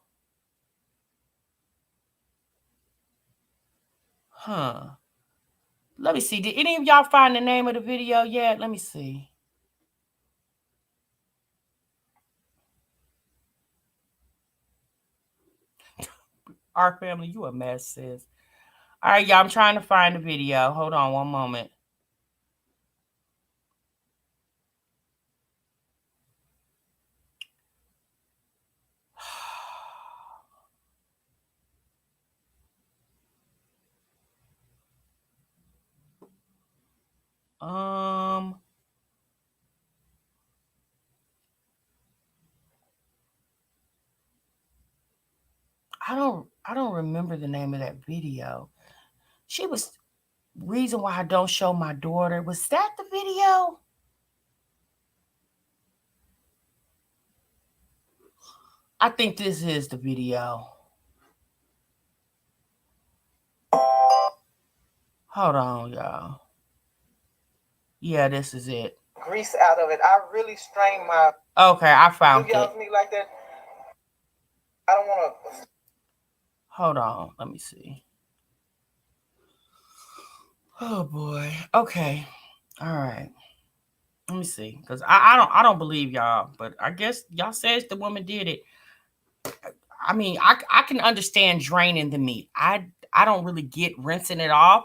Huh. Let me see. Did any of y'all find the name of the video yet? Let me see. Our family, you a mess, sis. All right, y'all, I'm trying to find the video. Hold on one moment. I don't remember the name of that video. She was reason why I don't show my daughter. Was that the video? I think this is the video. Hold on, y'all. Yeah, this is it. Grease out of it. I really strained my. Okay, I found You yell it. at me like that. I don't want to. Hold on, let me see. Oh boy. Okay. All right. Let me see, because I don't believe y'all, but I guess y'all says the woman did it. I mean, I can understand draining the meat. I don't really get rinsing it off.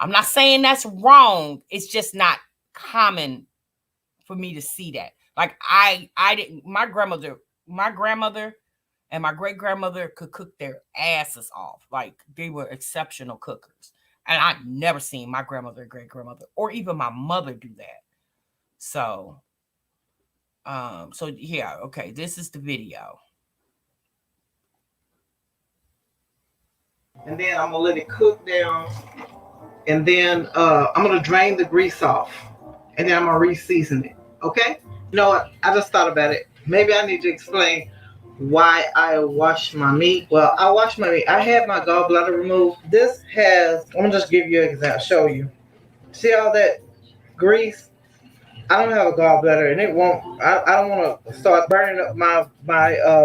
I'm not saying that's wrong. It's just not common for me to see that. Like I didn't. My grandmother and my great grandmother could cook their asses off. Like they were exceptional cookers, and I never seen my grandmother, great grandmother, or even my mother do that. So, so yeah, okay. This is the video. And then I'm gonna let it cook down, and then I'm gonna drain the grease off, and then I'm gonna re-season it. Okay? You know what? I just thought about it. Maybe I need to explain why I wash my meat. Well, I wash my meat. I had my gallbladder removed. This has. I'm gonna just give you an example. Show you. See all that grease? I don't have a gallbladder, and it won't. I don't want to start burning up my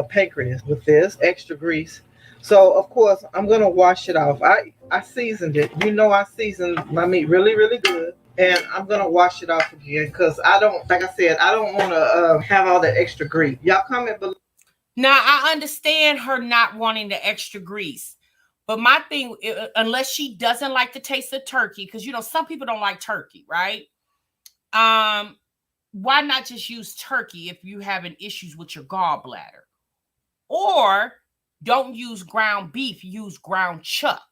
pancreas with this extra grease. So of course I'm gonna wash it off. I seasoned it. You know I seasoned my meat really really good, and I'm gonna wash it off again because I don't. Like I said, I don't want to have all that extra grease. Y'all comment below. Now I understand her not wanting the extra grease, but my thing, unless she doesn't like the taste of turkey, because you know some people don't like turkey, right? Um, why not just use turkey if you having issues with your gallbladder? Or don't use ground beef, use ground chuck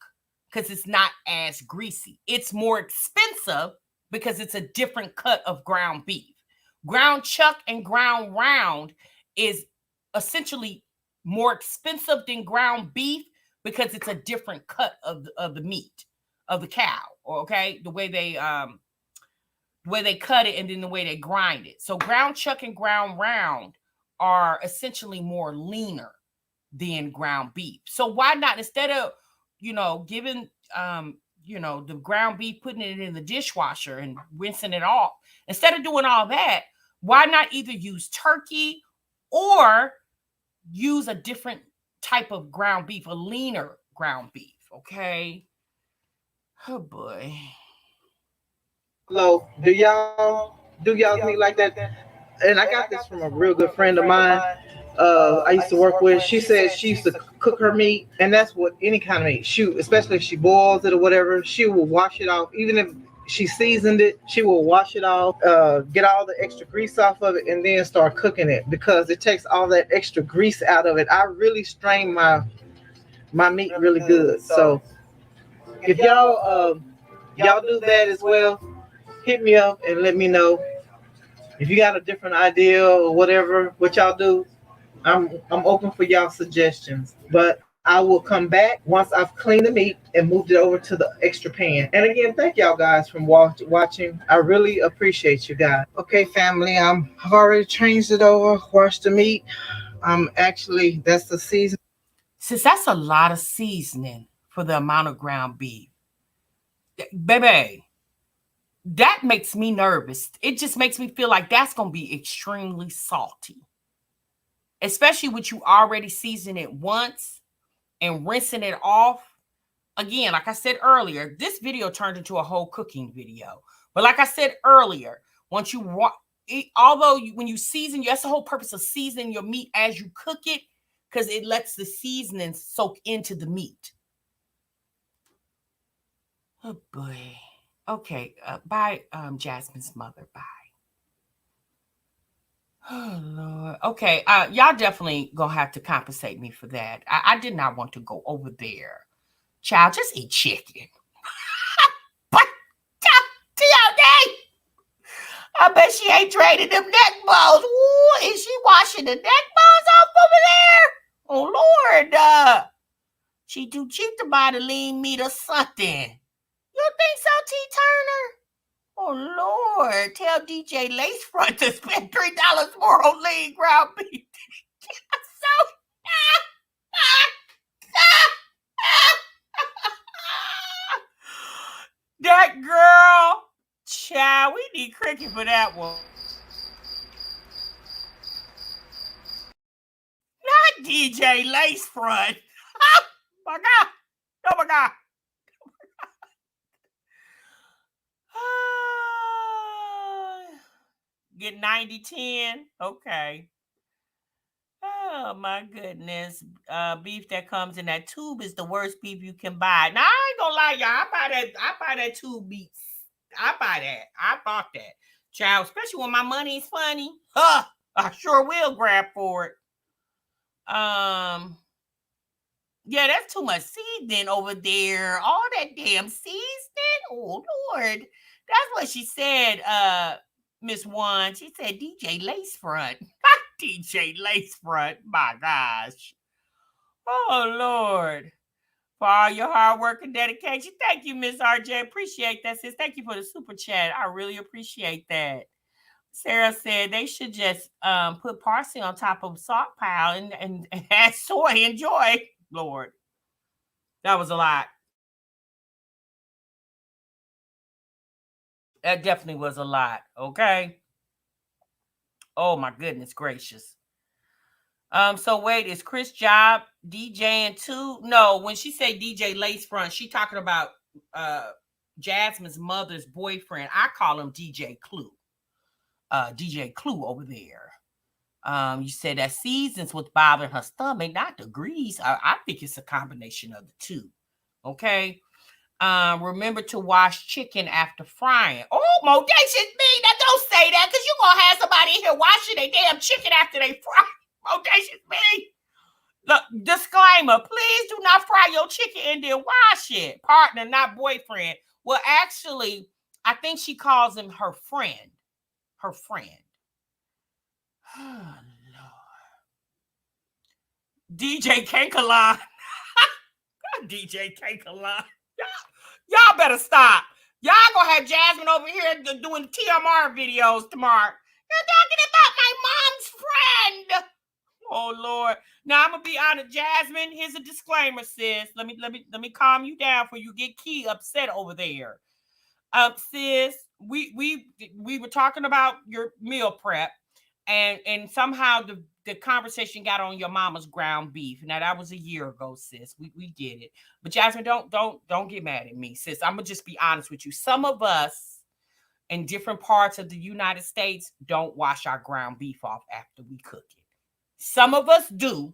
because it's not as greasy. It's more expensive because it's a different cut of ground beef. Ground chuck and ground round is essentially more expensive than ground beef because it's a different cut of the meat of the cow. Okay, the way they cut it and then the way they grind it. So ground chuck and ground round are essentially more leaner than ground beef. So why not, instead of giving the ground beef, putting it in the dishwasher and rinsing it off, instead of doing all that, why not either use turkey or use a different type of ground beef, a leaner ground beef? Okay. Oh boy. Hello, do y'all's meat like that? And I got this from a real good friend of mine. I used to work with. She said she used to cook her meat, and that's what any kind of meat. She, especially if she boils it or whatever, she will wash it off. Even if she seasoned it, she will wash it off, get all the extra grease off of it, and then start cooking it because it takes all that extra grease out of it. I really strain my meat really good. So if y'all do that as well, hit me up and let me know if you got a different idea or whatever what y'all do. I'm open for y'all suggestions, but I will come back once I've cleaned the meat and moved it over to the extra pan. And again, thank y'all guys for watching. I really appreciate you guys. Okay, family, I've already changed it over, washed the meat. Actually, that's the season. Since that's a lot of seasoning for the amount of ground beef. Baby, that makes me nervous. It just makes me feel like that's going to be extremely salty. Especially with you already seasoning it once and rinsing it off. Again, like I said earlier, this video turned into a whole cooking video. But like I said earlier, once you when you season, that's the whole purpose of seasoning your meat as you cook it, because it lets the seasoning soak into the meat. Oh boy. Okay. Bye, Jasmine's mother. Bye. Oh Lord. Okay. Y'all definitely gonna have to compensate me for that. I did not want to go over there. Child, just eat chicken. But TLD, I bet she ain't trading them neck bones. Ooh, is she washing the neck bones off over there? Oh Lord. She too cheap to buy the lean meat or something. You think so, T Turner? Oh Lord, tell DJ Lacefront to spend $3 more on lean ground beef. So that girl, child, we need cricket for that one. Not DJ Lacefront. My God. Oh my God. Get 90-10. Okay. Oh my goodness. Beef that comes in that tube is the worst beef you can buy. Now I ain't gonna lie, y'all. I buy that tube beef. I buy that. I bought that. Child, especially when my money's funny. Huh. I sure will grab for it. Yeah, that's too much seasoning over there. All that damn seasoning. Oh Lord. That's what she said, Miss One. She said DJ Lacefront. DJ Lacefront. My gosh. Oh Lord. For all your hard work and dedication. Thank you, Miss RJ. Appreciate that, sis. Thank you for the super chat. I really appreciate that. Sarah said they should just put parsley on top of salt pile and add soy. Enjoy. Lord. That was a lot. That definitely was a lot. Okay. Oh my goodness gracious. So wait, is Chris Job DJing too? No, when she say DJ Lacefront, she talking about Jasmine's mother's boyfriend. I call him DJ Clue. DJ Clue over there. You said that seasons what's bothering her stomach, not the grease. I think it's a combination of the two. Okay. Remember to wash chicken after frying. Oh, modacious me. Now don't say that, because you're gonna have somebody in here washing their damn chicken after they fry. Modacious me. Look, disclaimer, please do not fry your chicken and then wash it. Partner, not boyfriend. Well, actually, I think she calls him her friend. Her friend. Oh, Lord. DJ Kankalon. DJ Kankalon. Y'all better stop. Y'all gonna have Jasmine over here doing TMR videos tomorrow. You're talking about my mom's friend. Oh Lord. Now I'm gonna be honest, Jasmine. Here's a disclaimer, sis. Let me calm you down before you get Key upset over there. Sis, we were talking about your meal prep, and somehow the conversation got on your mama's ground beef. Now that was a year ago, sis. We did it. But Jasmine, don't get mad at me, sis. I'm gonna just be honest with you. Some of us in different parts of the United States don't wash our ground beef off after we cook it. Some of us do.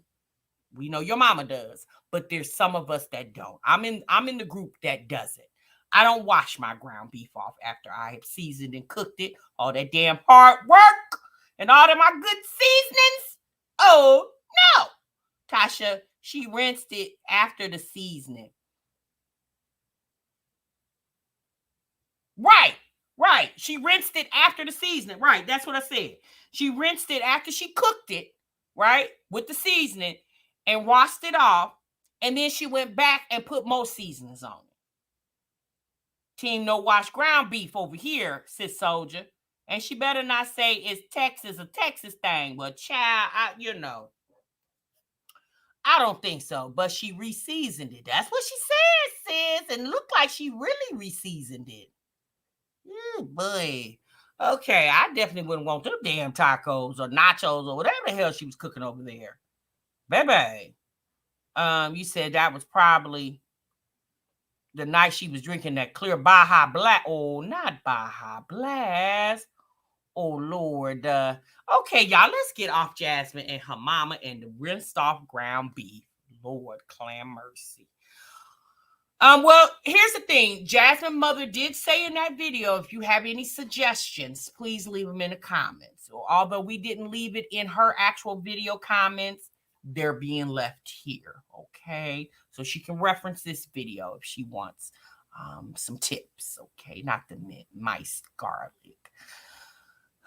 We know your mama does, but there's some of us that don't. I'm in the group that doesn't. I don't wash my ground beef off after I have seasoned and cooked it. All that damn hard work and all of my good seasonings. Oh no. Tasha, she rinsed it after the seasoning. Right, right. She rinsed it after the seasoning. Right, that's what I said. She rinsed it after she cooked it, right, with the seasoning and washed it off. And then she went back and put more seasonings on it. Team No Wash ground beef over here, sis soldier. And she better not say it's Texas, a Texas thing. Well, child, I don't think so. But she re-seasoned it. That's what she said, sis. And looked like she really re-seasoned it. Boy. Okay, I definitely wouldn't want them damn tacos or nachos or whatever the hell she was cooking over there. Baebay. You said that was probably the night she was drinking that clear Baja Blast. Oh, not Baja Blast. Oh, Lord. Okay, y'all, let's get off Jasmine and her mama and the rinsed off ground beef. Lord, clam mercy. Well, here's the thing. Jasmine mother did say in that video, if you have any suggestions, please leave them in the comments. So, although we didn't leave it in her actual video comments, they're being left here. Okay, so she can reference this video if she wants some tips. Okay, not the mice garlic.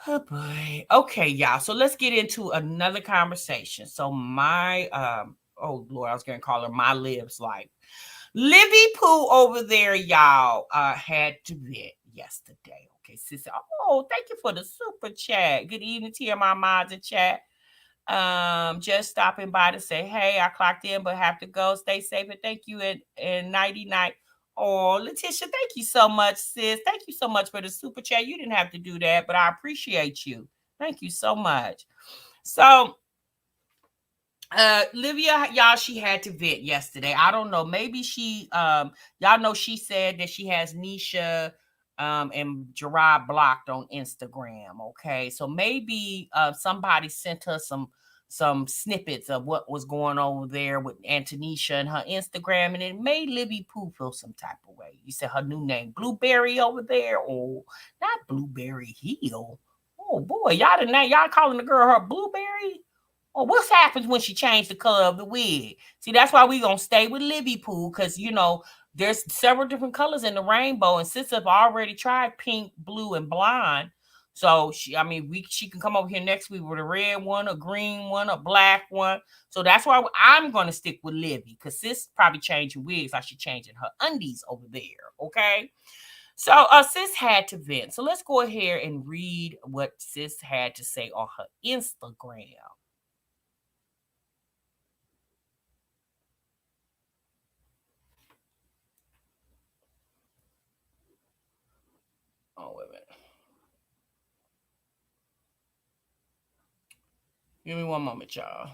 Oh boy. Okay, y'all. So let's get into another conversation. So my oh Lord, I was gonna call her my Liv's life. Livy Pooh over there, y'all, had to vet yesterday. Okay, sister. Oh, thank you for the super chat. Good evening to my mods in chat. Just stopping by to say, hey, I clocked in, but have to go. Stay safe and thank you and nighty night. Oh, Letitia, thank you so much, sis. Thank you so much for the super chat. You didn't have to do that, but I appreciate you. Thank you so much. So Livia, y'all, she had to vet yesterday. I don't know. Maybe she y'all know she said that she has Nisha and Gerard blocked on Instagram. Okay. So maybe somebody sent her some snippets of what was going on over there with Antonisha and her Instagram, and it made Livy Pooh feel some type of way. You said her new name, Blueberry over there. Oh, not Blueberry Hill. Oh boy, y'all calling the girl her Blueberry? Well, what happens when she changed the color of the wig? See, that's why we gonna stay with Livy Pooh, because there's several different colors in the rainbow, and sis have already tried pink, blue, and blonde. So she can come over here next week with a red one, a green one, a black one. So that's why I'm gonna stick with Livy, because sis probably changing wigs like she changing her undies over there. Okay. So sis had to vent. So let's go ahead and read what sis had to say on her Instagram. Oh, wait a minute. Give me one moment, y'all.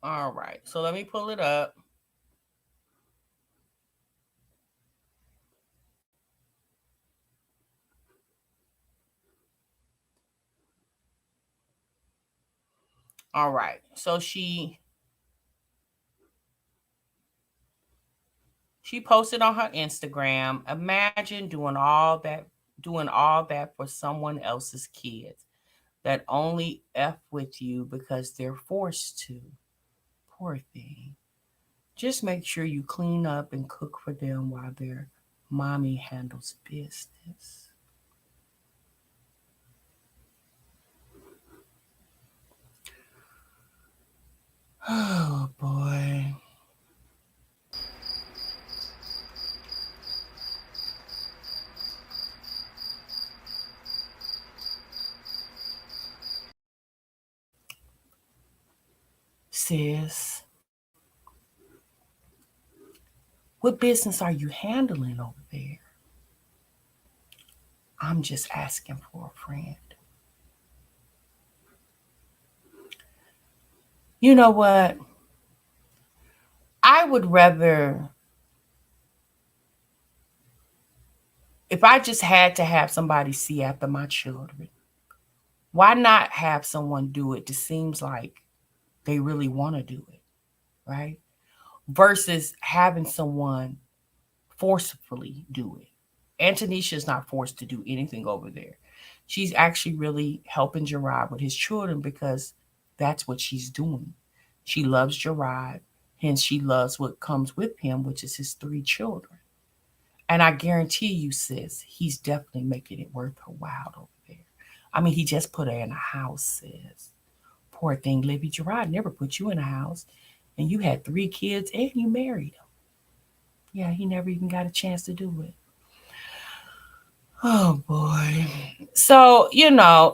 All right, so let me pull it up. All right, so she posted on her Instagram, imagine doing all that for someone else's kids that only F with you because they're forced to. Poor thing. Just make sure you clean up and cook for them while their mommy handles business. Oh boy. Sis, what business are you handling over there? I'm just asking for a friend. You know what? I would rather, if I just had to have somebody see after my children, why not have someone do it? It seems like they really want to do it, right? Versus having someone forcefully do it. Antonisha is not forced to do anything over there. She's actually really helping Gerard with his children because that's what she's doing. She loves Gerard, hence she loves what comes with him, which is his three children. And I guarantee you, sis, he's definitely making it worth her while over there. I mean, he just put her in a house, sis. Poor thing, Libby. Gerard never put you in a house, and you had three kids and you married him. Yeah, he never even got a chance to do it. Oh boy. So,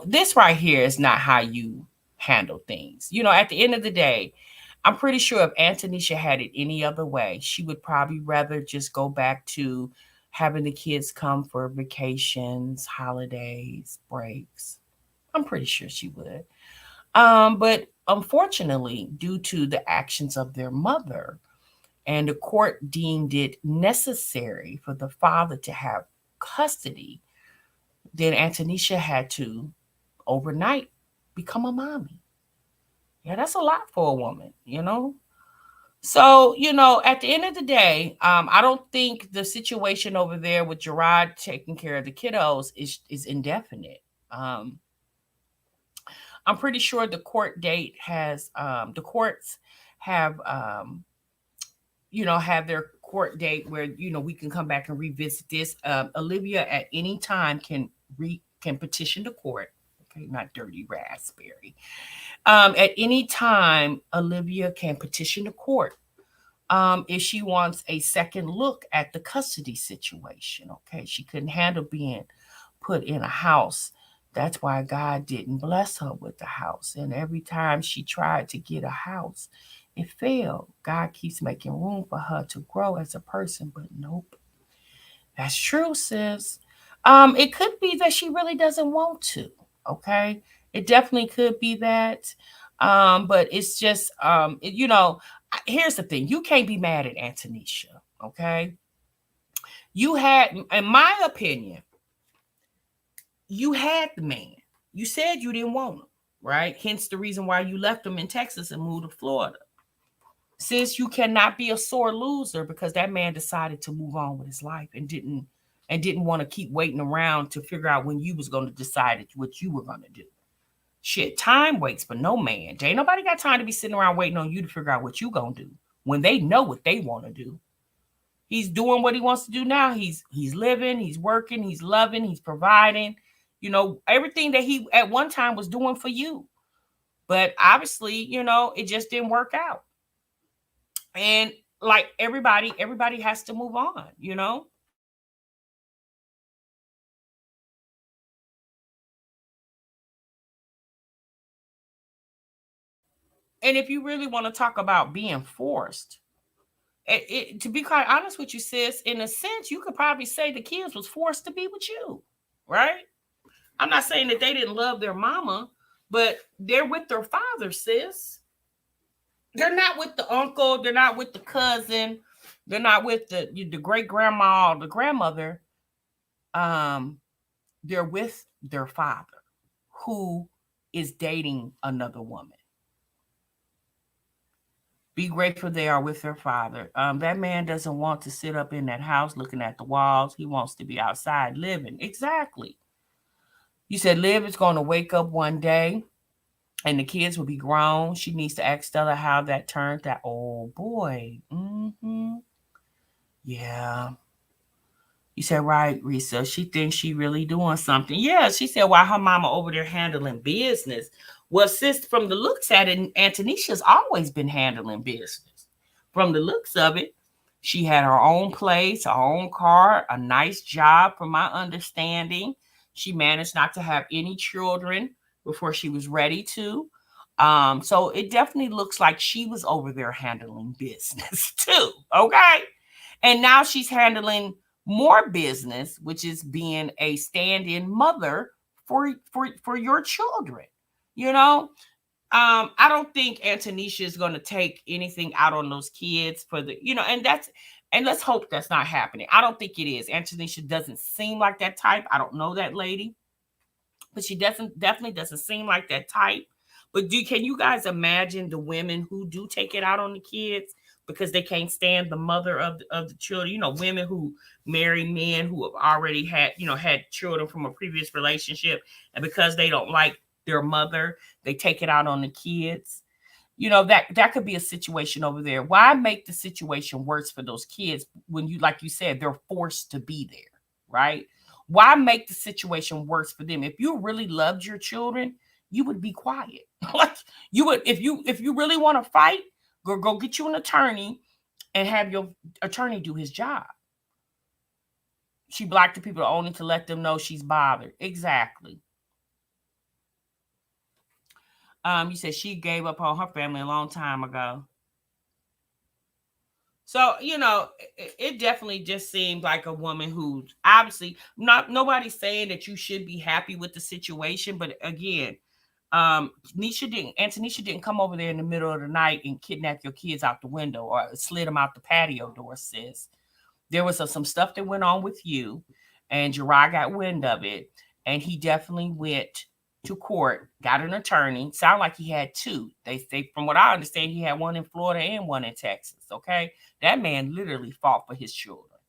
this right here is not how you handle things. At the end of the day, I'm pretty sure if Antonisha had it any other way, she would probably rather just go back to having the kids come for vacations, holidays, breaks. I'm pretty sure she would. But unfortunately, due to the actions of their mother, and the court deemed it necessary for the father to have custody, then Antonisha had to overnight become a mommy. Yeah, that's a lot for a woman. So, at the end of the day, I don't think the situation over there with Gerard taking care of the kiddos is indefinite. Um, I'm pretty sure the courts have have their court date where we can come back and revisit this. Olivia at any time can petition the court. Okay, not dirty raspberry. At any time, Olivia can petition the court if she wants a second look at the custody situation. Okay, she couldn't handle being put in a house. That's why God didn't bless her with the house. And every time she tried to get a house, it failed. God keeps making room for her to grow as a person, but nope. That's true, sis. It could be that she really doesn't want to. Okay, it definitely could be that. But it's just, here's the thing: you can't be mad at Antonisha. Okay, you had, in my opinion, you had the man. You said you didn't want him, right? Hence the reason why you left him in Texas and moved to Florida. Sis, you cannot be a sore loser because that man decided to move on with his life and didn't want to keep waiting around to figure out when you was going to decide what you were going to do. Shit, time waits for no man. Ain't nobody got time to be sitting around waiting on you to figure out what you gonna do when they know what they want to do. He's doing what he wants to do now. He's living, he's working, he's loving, he's providing. Everything that he at one time was doing for you. But obviously, it just didn't work out. And like everybody has to move on. And if you really want to talk about being forced, to be quite honest with you, sis, in a sense, you could probably say the kids was forced to be with you, right? I'm not saying that they didn't love their mama, but they're with their father, sis. They're not with the uncle. They're not with the cousin. They're not with the great grandma or the grandmother. Um, they're with their father, who is dating another woman. Be grateful they are with their father. That man doesn't want to sit up in that house looking at the walls. He wants to be outside living. Exactly. You said Liv is going to wake up one day and the kids will be grown. She needs to ask Stella how that turned. That oh boy, yeah. You said right, Risa. She thinks she really doing something. Yeah, she said why her mama over there handling business. Well, sis, from the looks at it, Antonisha's always been handling business. From the looks of it, she had her own place, her own car, a nice job, from my understanding. She managed not to have any children before she was ready to. So it definitely looks like she was over there handling business too. Okay. And now she's handling more business, which is being a stand-in mother for your children. You know, I don't think Antonisha is going to take anything out on those kids for the, and let's hope that's not happening. I don't think it is. Antonisha doesn't seem like that type. I don't know that lady, but she doesn't definitely doesn't seem like that type. But can you guys imagine the women who do take it out on the kids because they can't stand the mother of the children? Women who marry men who have already had children from a previous relationship, and because they don't like their mother, they take it out on the kids. That could be a situation over there. Why make the situation worse for those kids when like you said, they're forced to be there, right? Why make the situation worse for them? If you really loved your children, you would be quiet. Like you would, if you really want to fight, go get you an attorney and have your attorney do his job. She blocked the people only to let them know she's bothered. Exactly. You said she gave up on her family a long time ago. So, it definitely just seemed like a woman who's obviously nobody's saying that you should be happy with the situation. But again, Antonisha didn't come over there in the middle of the night and kidnap your kids out the window or slid them out the patio door, sis. There was some stuff that went on with you, and Gerard got wind of it, and he definitely went to court, got an attorney. Sound like he had two. They from what I understand, he had one in Florida and one in Texas. Okay, that man literally fought for his children,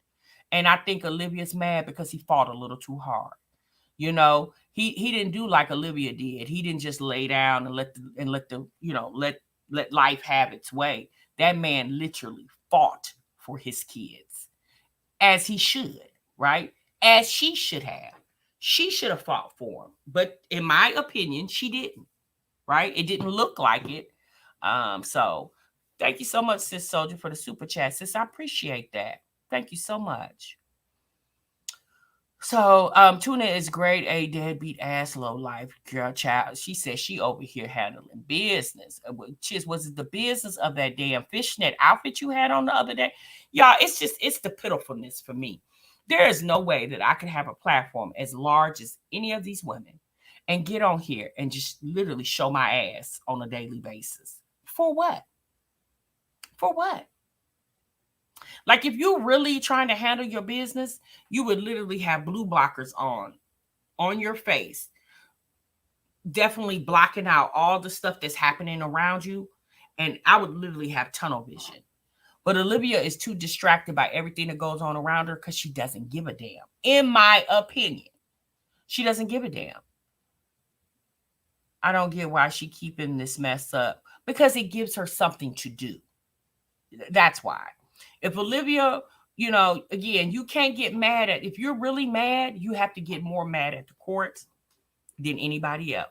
and I think Olivia's mad because he fought a little too hard. He didn't do like Olivia did. He didn't just lay down and let life have its way. That man literally fought for his kids, as he should, right? As she should have. She should have fought for him. But in my opinion, she didn't, right? It didn't look like it. So thank you so much, Sis Soldier, for the super chat. Sis, I appreciate that. Thank you so much. So Tuna is great, a deadbeat ass low life girl child. She says she over here handling business. Was it the business of that damn fishnet outfit you had on the other day? Y'all, it's the pitifulness for me. There is no way that I could have a platform as large as any of these women and get on here and just literally show my ass on a daily basis. For what? For what? Like, if you're really trying to handle your business, you would literally have blue blockers on your face, definitely blocking out all the stuff that's happening around you. And I would literally have tunnel vision. But Olivia is too distracted by everything that goes on around her because she doesn't give a damn. In my opinion, she doesn't give a damn. I don't get why she keeping this mess up, because it gives her something to do. That's why. If Olivia, again, you can't get mad at, if you're really mad, you have to get more mad at the courts than anybody else.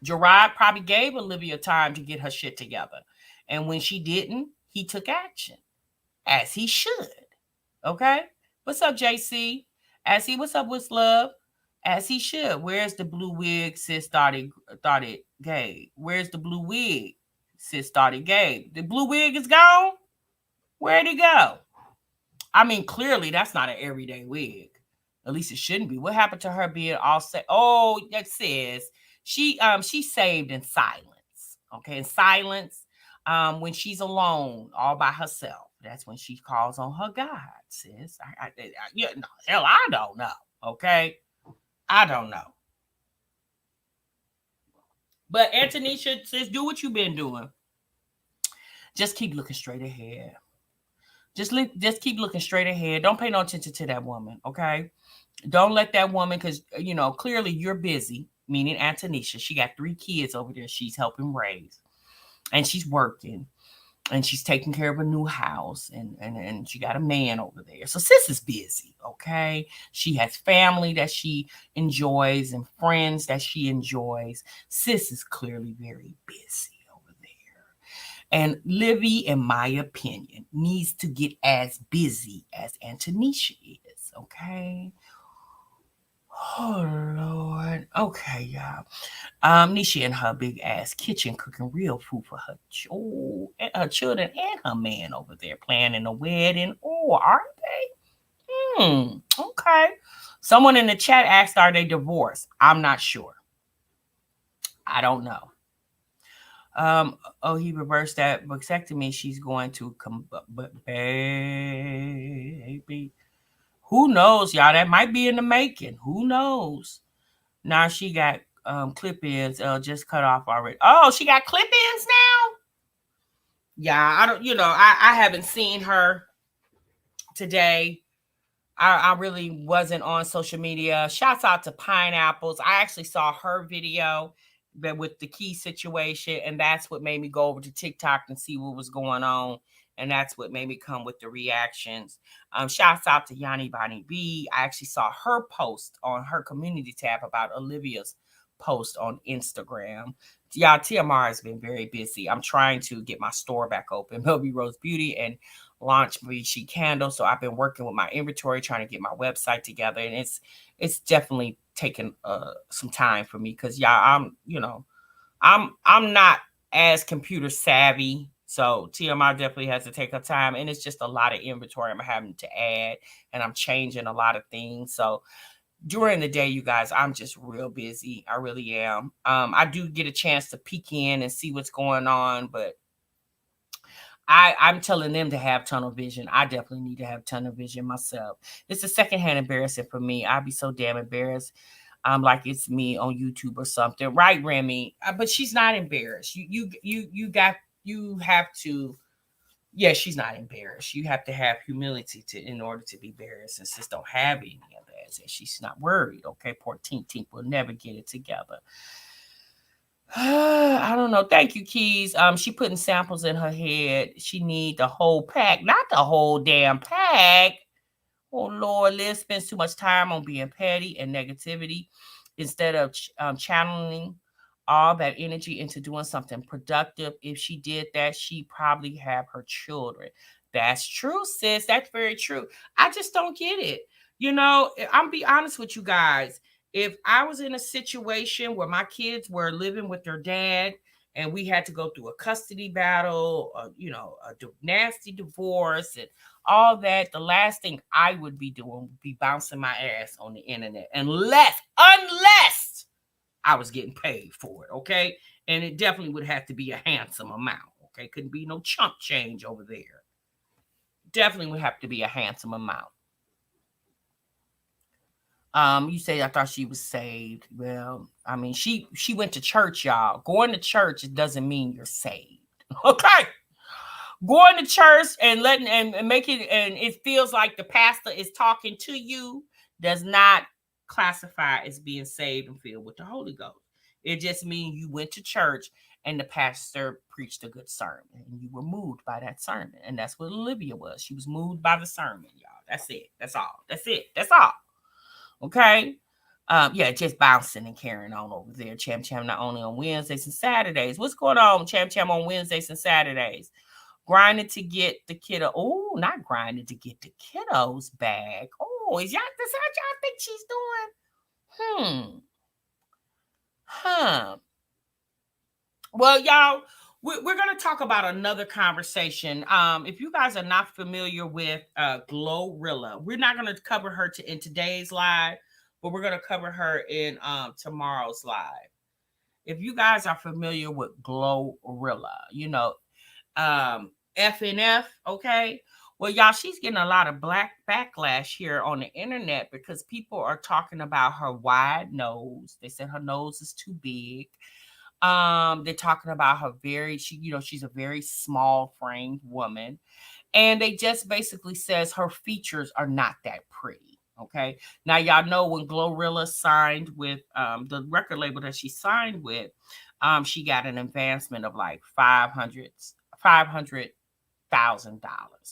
Gerard probably gave Olivia time to get her shit together. And when she didn't, he took action, as he should. Okay? What's up, JC? As he, what's up with love? As he should. Where's the blue wig sis started gay? Where's the blue wig sis started gay? The blue wig is gone? Where'd it go? I mean, clearly that's not an everyday wig. At least it shouldn't be. What happened to her being all set? Oh, that says she saved in silence. Okay, in silence. When she's alone, all by herself, that's when she calls on her God, sis. Hell, I don't know. Okay, I don't know. But Antonisha says, do what you've been doing. Just keep looking straight ahead. Just keep looking straight ahead. Don't pay no attention to that woman, okay? Don't let that woman, because, clearly you're busy. meaning Antonisha. She got 3 kids over there she's helping raise. And she's working. And she's taking care of a new house. And she got a man over there. So sis is busy, okay? She has family that she enjoys and friends that she enjoys. Sis is clearly very busy over there. And Livy, in my opinion, needs to get as busy as Antonisha is, okay? Oh Lord. Okay, y'all. Nisha in her big ass kitchen cooking real food for and her children and her man over there planning a wedding. Oh, are they? Okay. Someone in the chat asked, are they divorced? I'm not sure. I don't know. Oh, he reversed that vasectomy. She's going to come, but baby, who knows, y'all? That might be in the making. Who knows? Now she got clip-ins just cut off already. Oh, she got clip-ins now? Yeah, I don't, I haven't seen her today. I really wasn't on social media. Shouts out to Pineapples. I actually saw her video but with the key situation, and that's what made me go over to TikTok and see what was going on. And that's what made me come with the reactions. Shouts out to Yanni Bonnie B. I actually saw her post on her community tab about Olivia's post on Instagram. Y'all, TMR has been very busy. I'm trying to get my store back open, MELVIROSE Beauty, and launch She Candle. So I've been working with my inventory, trying to get my website together, and it's definitely taken some time for me because y'all, I'm not as computer savvy. So TMI definitely has to take her time, and it's just a lot of inventory I'm having to add, and I'm changing a lot of things. So during the day, you guys, I'm just real busy. I really am. I do get a chance to peek in and see what's going on, but I'm telling them to have tunnel vision. I definitely need to have tunnel vision myself. It's a secondhand embarrassing for me. I'd be so damn embarrassed. Like it's me on YouTube or something, right, Remy? But she's not embarrassed. You have to. Yeah, she's not embarrassed. You have to have humility in order to be embarrassed. And sis don't have any of that, and she's not worried. Okay, poor Tink Tink will never get it together. I don't know. Thank you, Keys. She putting samples in her head. She need the whole pack, not the whole damn pack. Oh Lord, Liz spends too much time on being petty and negativity instead of channeling all that energy into doing something productive. If she did that, she probably have her children. That's true, sis. That's very true. I just don't get it. I'm be honest with you guys. If I was in a situation where my kids were living with their dad and we had to go through a custody battle, nasty divorce and all that, the last thing I would be doing would be bouncing my ass on the internet unless I was getting paid for it, okay? And it definitely would have to be a handsome amount, okay? Couldn't be no chump change over there. Definitely would have to be a handsome amount. You say I thought she was saved. Well, I mean, she went to church, y'all. Going to church doesn't mean you're saved. Okay. Going to church and letting and making and it feels like the pastor is talking to you does not classify as being saved and filled with the Holy Ghost. It just means you went to church and the pastor preached a good sermon and you were moved by that sermon. And that's what Olivia was. She was moved by the sermon, y'all. That's it. That's all. That's it. That's all. Okay. Yeah, just bouncing and carrying on over there. Cham Cham not only on Wednesdays and Saturdays. What's going on, Cham Cham, on Wednesdays and Saturdays? Grinding to get the kiddo. Oh, not grinding to get the kiddos back. Oh, is y'all this what y'all think she's doing? Well, y'all, we're going to talk about another conversation. If you guys are not familiar with Glorilla, we're not going to cover her in today's live, but we're going to cover her in tomorrow's live. If you guys are familiar with Glorilla, FNF, okay? Well, y'all, she's getting a lot of backlash here on the internet because people are talking about her wide nose. They said her nose is too big. They're talking about her she's a very small framed woman. And they just basically says her features are not that pretty. Okay. Now y'all know when Glorilla signed with the record label that she signed with, she got an advancement of like $500,000.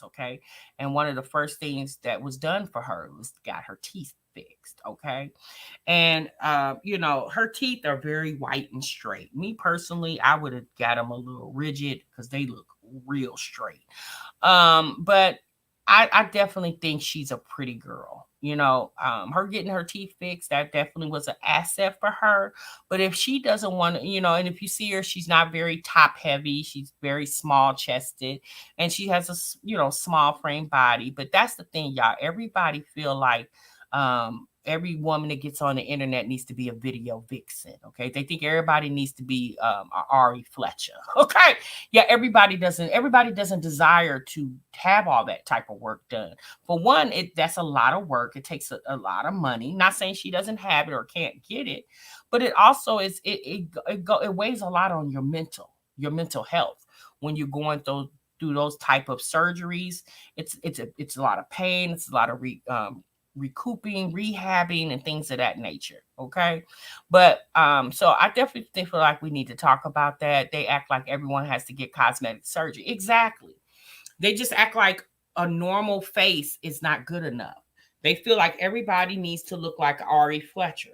Okay. And one of the first things that was done for her was got her teeth fixed. Okay. And her teeth are very white and straight. Me personally, I would have got them a little rigid because they look real straight. But I definitely think she's a pretty girl. Her getting her teeth fixed, that definitely was an asset for her. But if she doesn't want to, and if you see her, she's not very top heavy. She's very small chested, and she has a small frame body. But that's the thing, y'all. Everybody feel like every woman that gets on the internet needs to be a video vixen. Okay, they think everybody needs to be a Ari Fletcher. Okay, yeah, everybody doesn't desire to have all that type of work done. For one, that's a lot of work. It takes a lot of money. Not saying she doesn't have it or can't get it, but it also is it weighs a lot on your mental health when you're going through those type of surgeries. It's a lot of pain. It's a lot of recouping, rehabbing, and things of that nature. Okay. But so I definitely feel like we need to talk about that. They act like everyone has to get cosmetic surgery. Exactly. They just act like a normal face is not good enough. They feel like everybody needs to look like Ari Fletcher.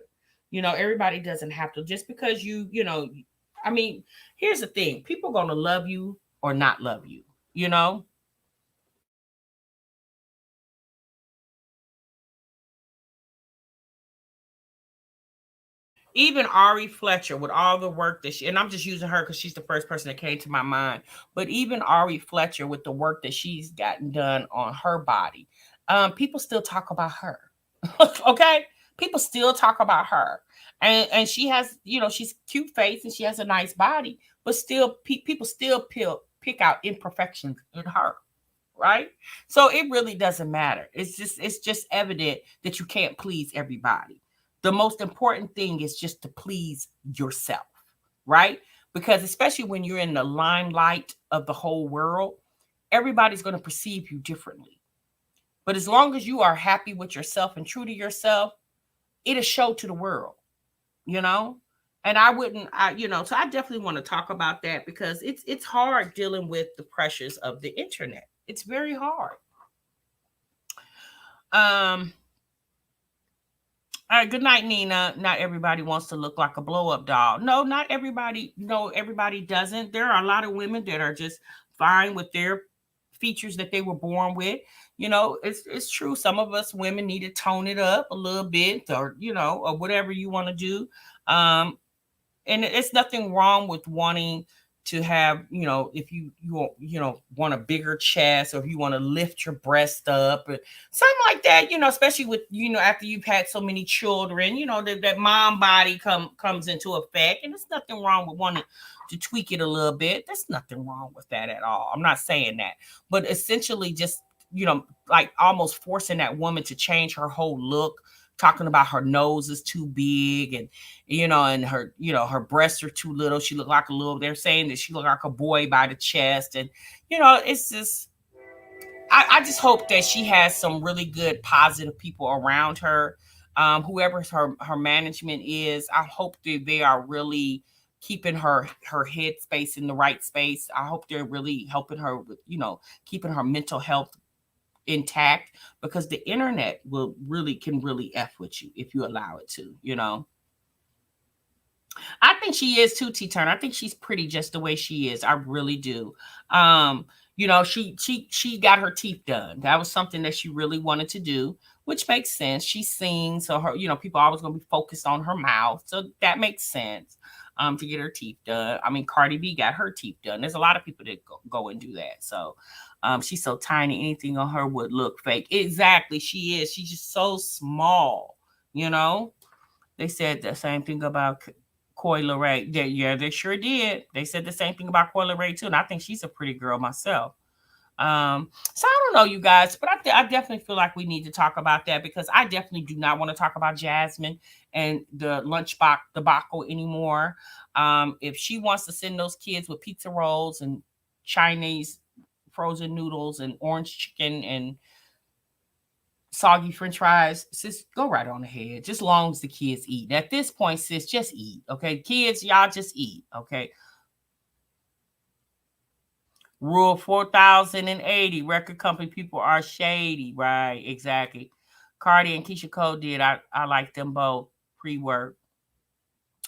Everybody doesn't have to, just because I mean, here's the thing. People are gonna love you or not love you, you know? Even Ari Fletcher, with all the work that and I'm just using her because she's the first person that came to my mind, but even Ari Fletcher, with the work that she's gotten done on her body, people still talk about her. Okay? People still talk about her. And she has, she's cute face and she has a nice body, but still, people still pick out imperfections in her. Right? So it really doesn't matter. It's just evident that you can't please everybody. The most important thing is just to please yourself, right? Because especially when you're in the limelight of the whole world, everybody's going to perceive you differently. But as long as you are happy with yourself and true to yourself, it'll show to the world, you know? And I wouldn't, so I definitely want to talk about that because it's hard dealing with the pressures of the internet. It's very hard. Um, all right, good night, Nina. Not everybody wants to look like a blow up doll. No, not everybody. No, everybody doesn't. There are a lot of women that are just fine with their features that they were born with. It's true. Some of us women need to tone it up a little bit, or whatever you want to do. Um, and it's nothing wrong with wanting to have, if you want a bigger chest, or if you want to lift your breast up or something like that, especially with, after you've had so many children, that mom body comes into effect. And there's nothing wrong with wanting to tweak it a little bit. There's nothing wrong with that at all. I'm not saying that, but essentially just, like almost forcing that woman to change her whole look, talking about her nose is too big, and her breasts are too little. She looked like a little, they're saying that she looked like a boy by the chest. And, it's just, I just hope that she has some really good, positive people around her. Whoever her management is, I hope that they are really keeping her head space in the right space. I hope they're really helping her with, keeping her mental health intact, because the internet can really F with you if you allow it to. I think she is too, T Turner. I think she's pretty just the way she is. I really do. She got her teeth done. That was something that she really wanted to do, which makes sense. She sings, so her, people are always gonna be focused on her mouth. So that makes sense. To get her teeth done. I mean, Cardi B got her teeth done. There's a lot of people that go and do that. So she's so tiny, anything on her would look fake. Exactly, she is. She's just so small, They said the same thing about Coi Leray. Yeah, they sure did. They said the same thing about Coi Leray too, and I think she's a pretty girl myself. So I don't know, you guys, but I definitely feel like we need to talk about that, because I definitely do not want to talk about Jasmine and the lunchbox debacle anymore. If she wants to send those kids with pizza rolls and Chinese frozen noodles and orange chicken and soggy french fries, sis, go right on ahead. Just long as the kids eat. At this point, sis, just eat. Okay. Kids, y'all just eat. Okay. Rule 4080, record company people are shady. Right. Exactly. Cardi and Keisha Cole did. I like them both pre-work.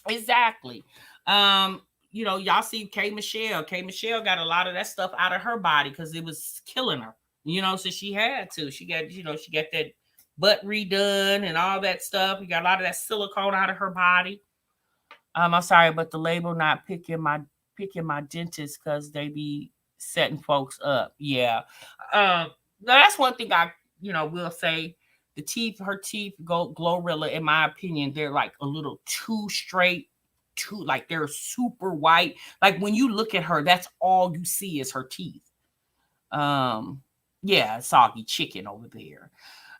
Exactly. Um, y'all see K Michelle. K Michelle got a lot of that stuff out of her body because it was killing her. So she had to. She got that butt redone and all that stuff. We got a lot of that silicone out of her body. I'm sorry, but the label not picking my dentist because they be setting folks up. Yeah. Now that's one thing I will say. The teeth, her teeth, go Glorilla. In my opinion, they're like a little too straight, too like they're super white. Like when you look at her, that's all you see is her teeth. Um, yeah, soggy chicken over there.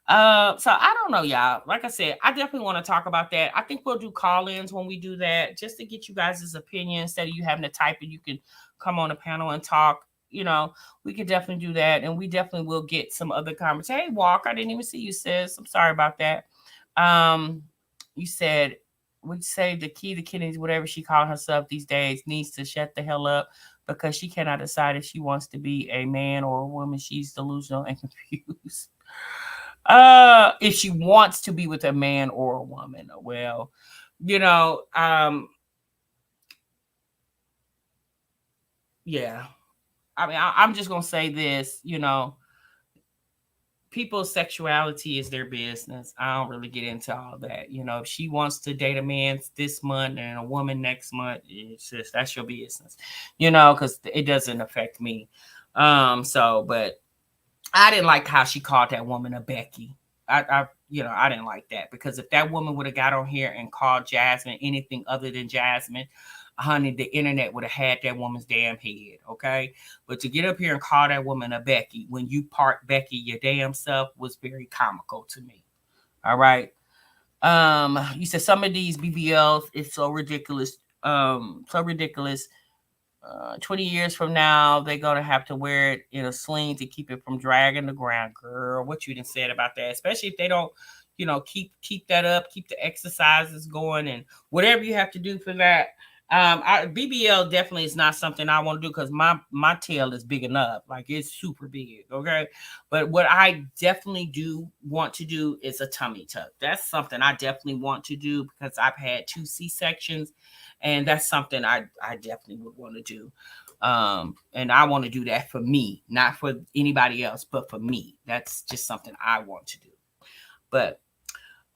So I don't know, y'all. Like I said, I definitely want to talk about that. I think we'll do call-ins when we do that, just to get you guys' opinion instead of you having to type it. You can come on the panel and talk. We could definitely do that, and we definitely will get some other comments. Hey, Walk, I didn't even see you, sis. I'm sorry about that. You said would say the key to kidneys, whatever she called herself these days, needs to shut the hell up because she cannot decide if she wants to be a man or a woman. She's delusional and confused. If she wants to be with a man or a woman. Well, you know, um, yeah. I mean, I'm just gonna say this. People's sexuality is their business. I don't really get into all that. If she wants to date a man this month and a woman next month, it's just that's your business. Because it doesn't affect me. But I didn't like how she called that woman a Becky. I didn't like that because if that woman would have got on here and called Jasmine anything other than Jasmine, honey, the internet would have had that woman's damn head. Okay, but to get up here and call that woman a Becky when you part Becky your damn self was very comical to me. All right. You said some of these BBLs is so ridiculous. So ridiculous. 20 years from now, they're going to have to wear it in a sling to keep it from dragging the ground. Girl, what you done said about that, especially if they don't, keep that up, keep the exercises going and whatever you have to do for that. BBL definitely is not something I want to do because my tail is big enough. Like it's super big. Okay. But what I definitely do want to do is a tummy tuck. That's something I definitely want to do because I've had 2 C-sections and that's something I definitely would want to do. And I want to do that for me, not for anybody else, but for me. That's just something I want to do. But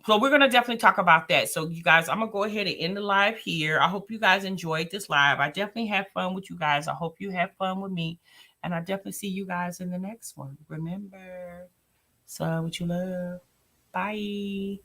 so we're gonna definitely talk about that. So you guys, I'm gonna go ahead and end the live here. I hope you guys enjoyed this live. I definitely had fun with you guys. I hope you had fun with me, and I definitely see you guys in the next one. Remember, so what you love. Bye.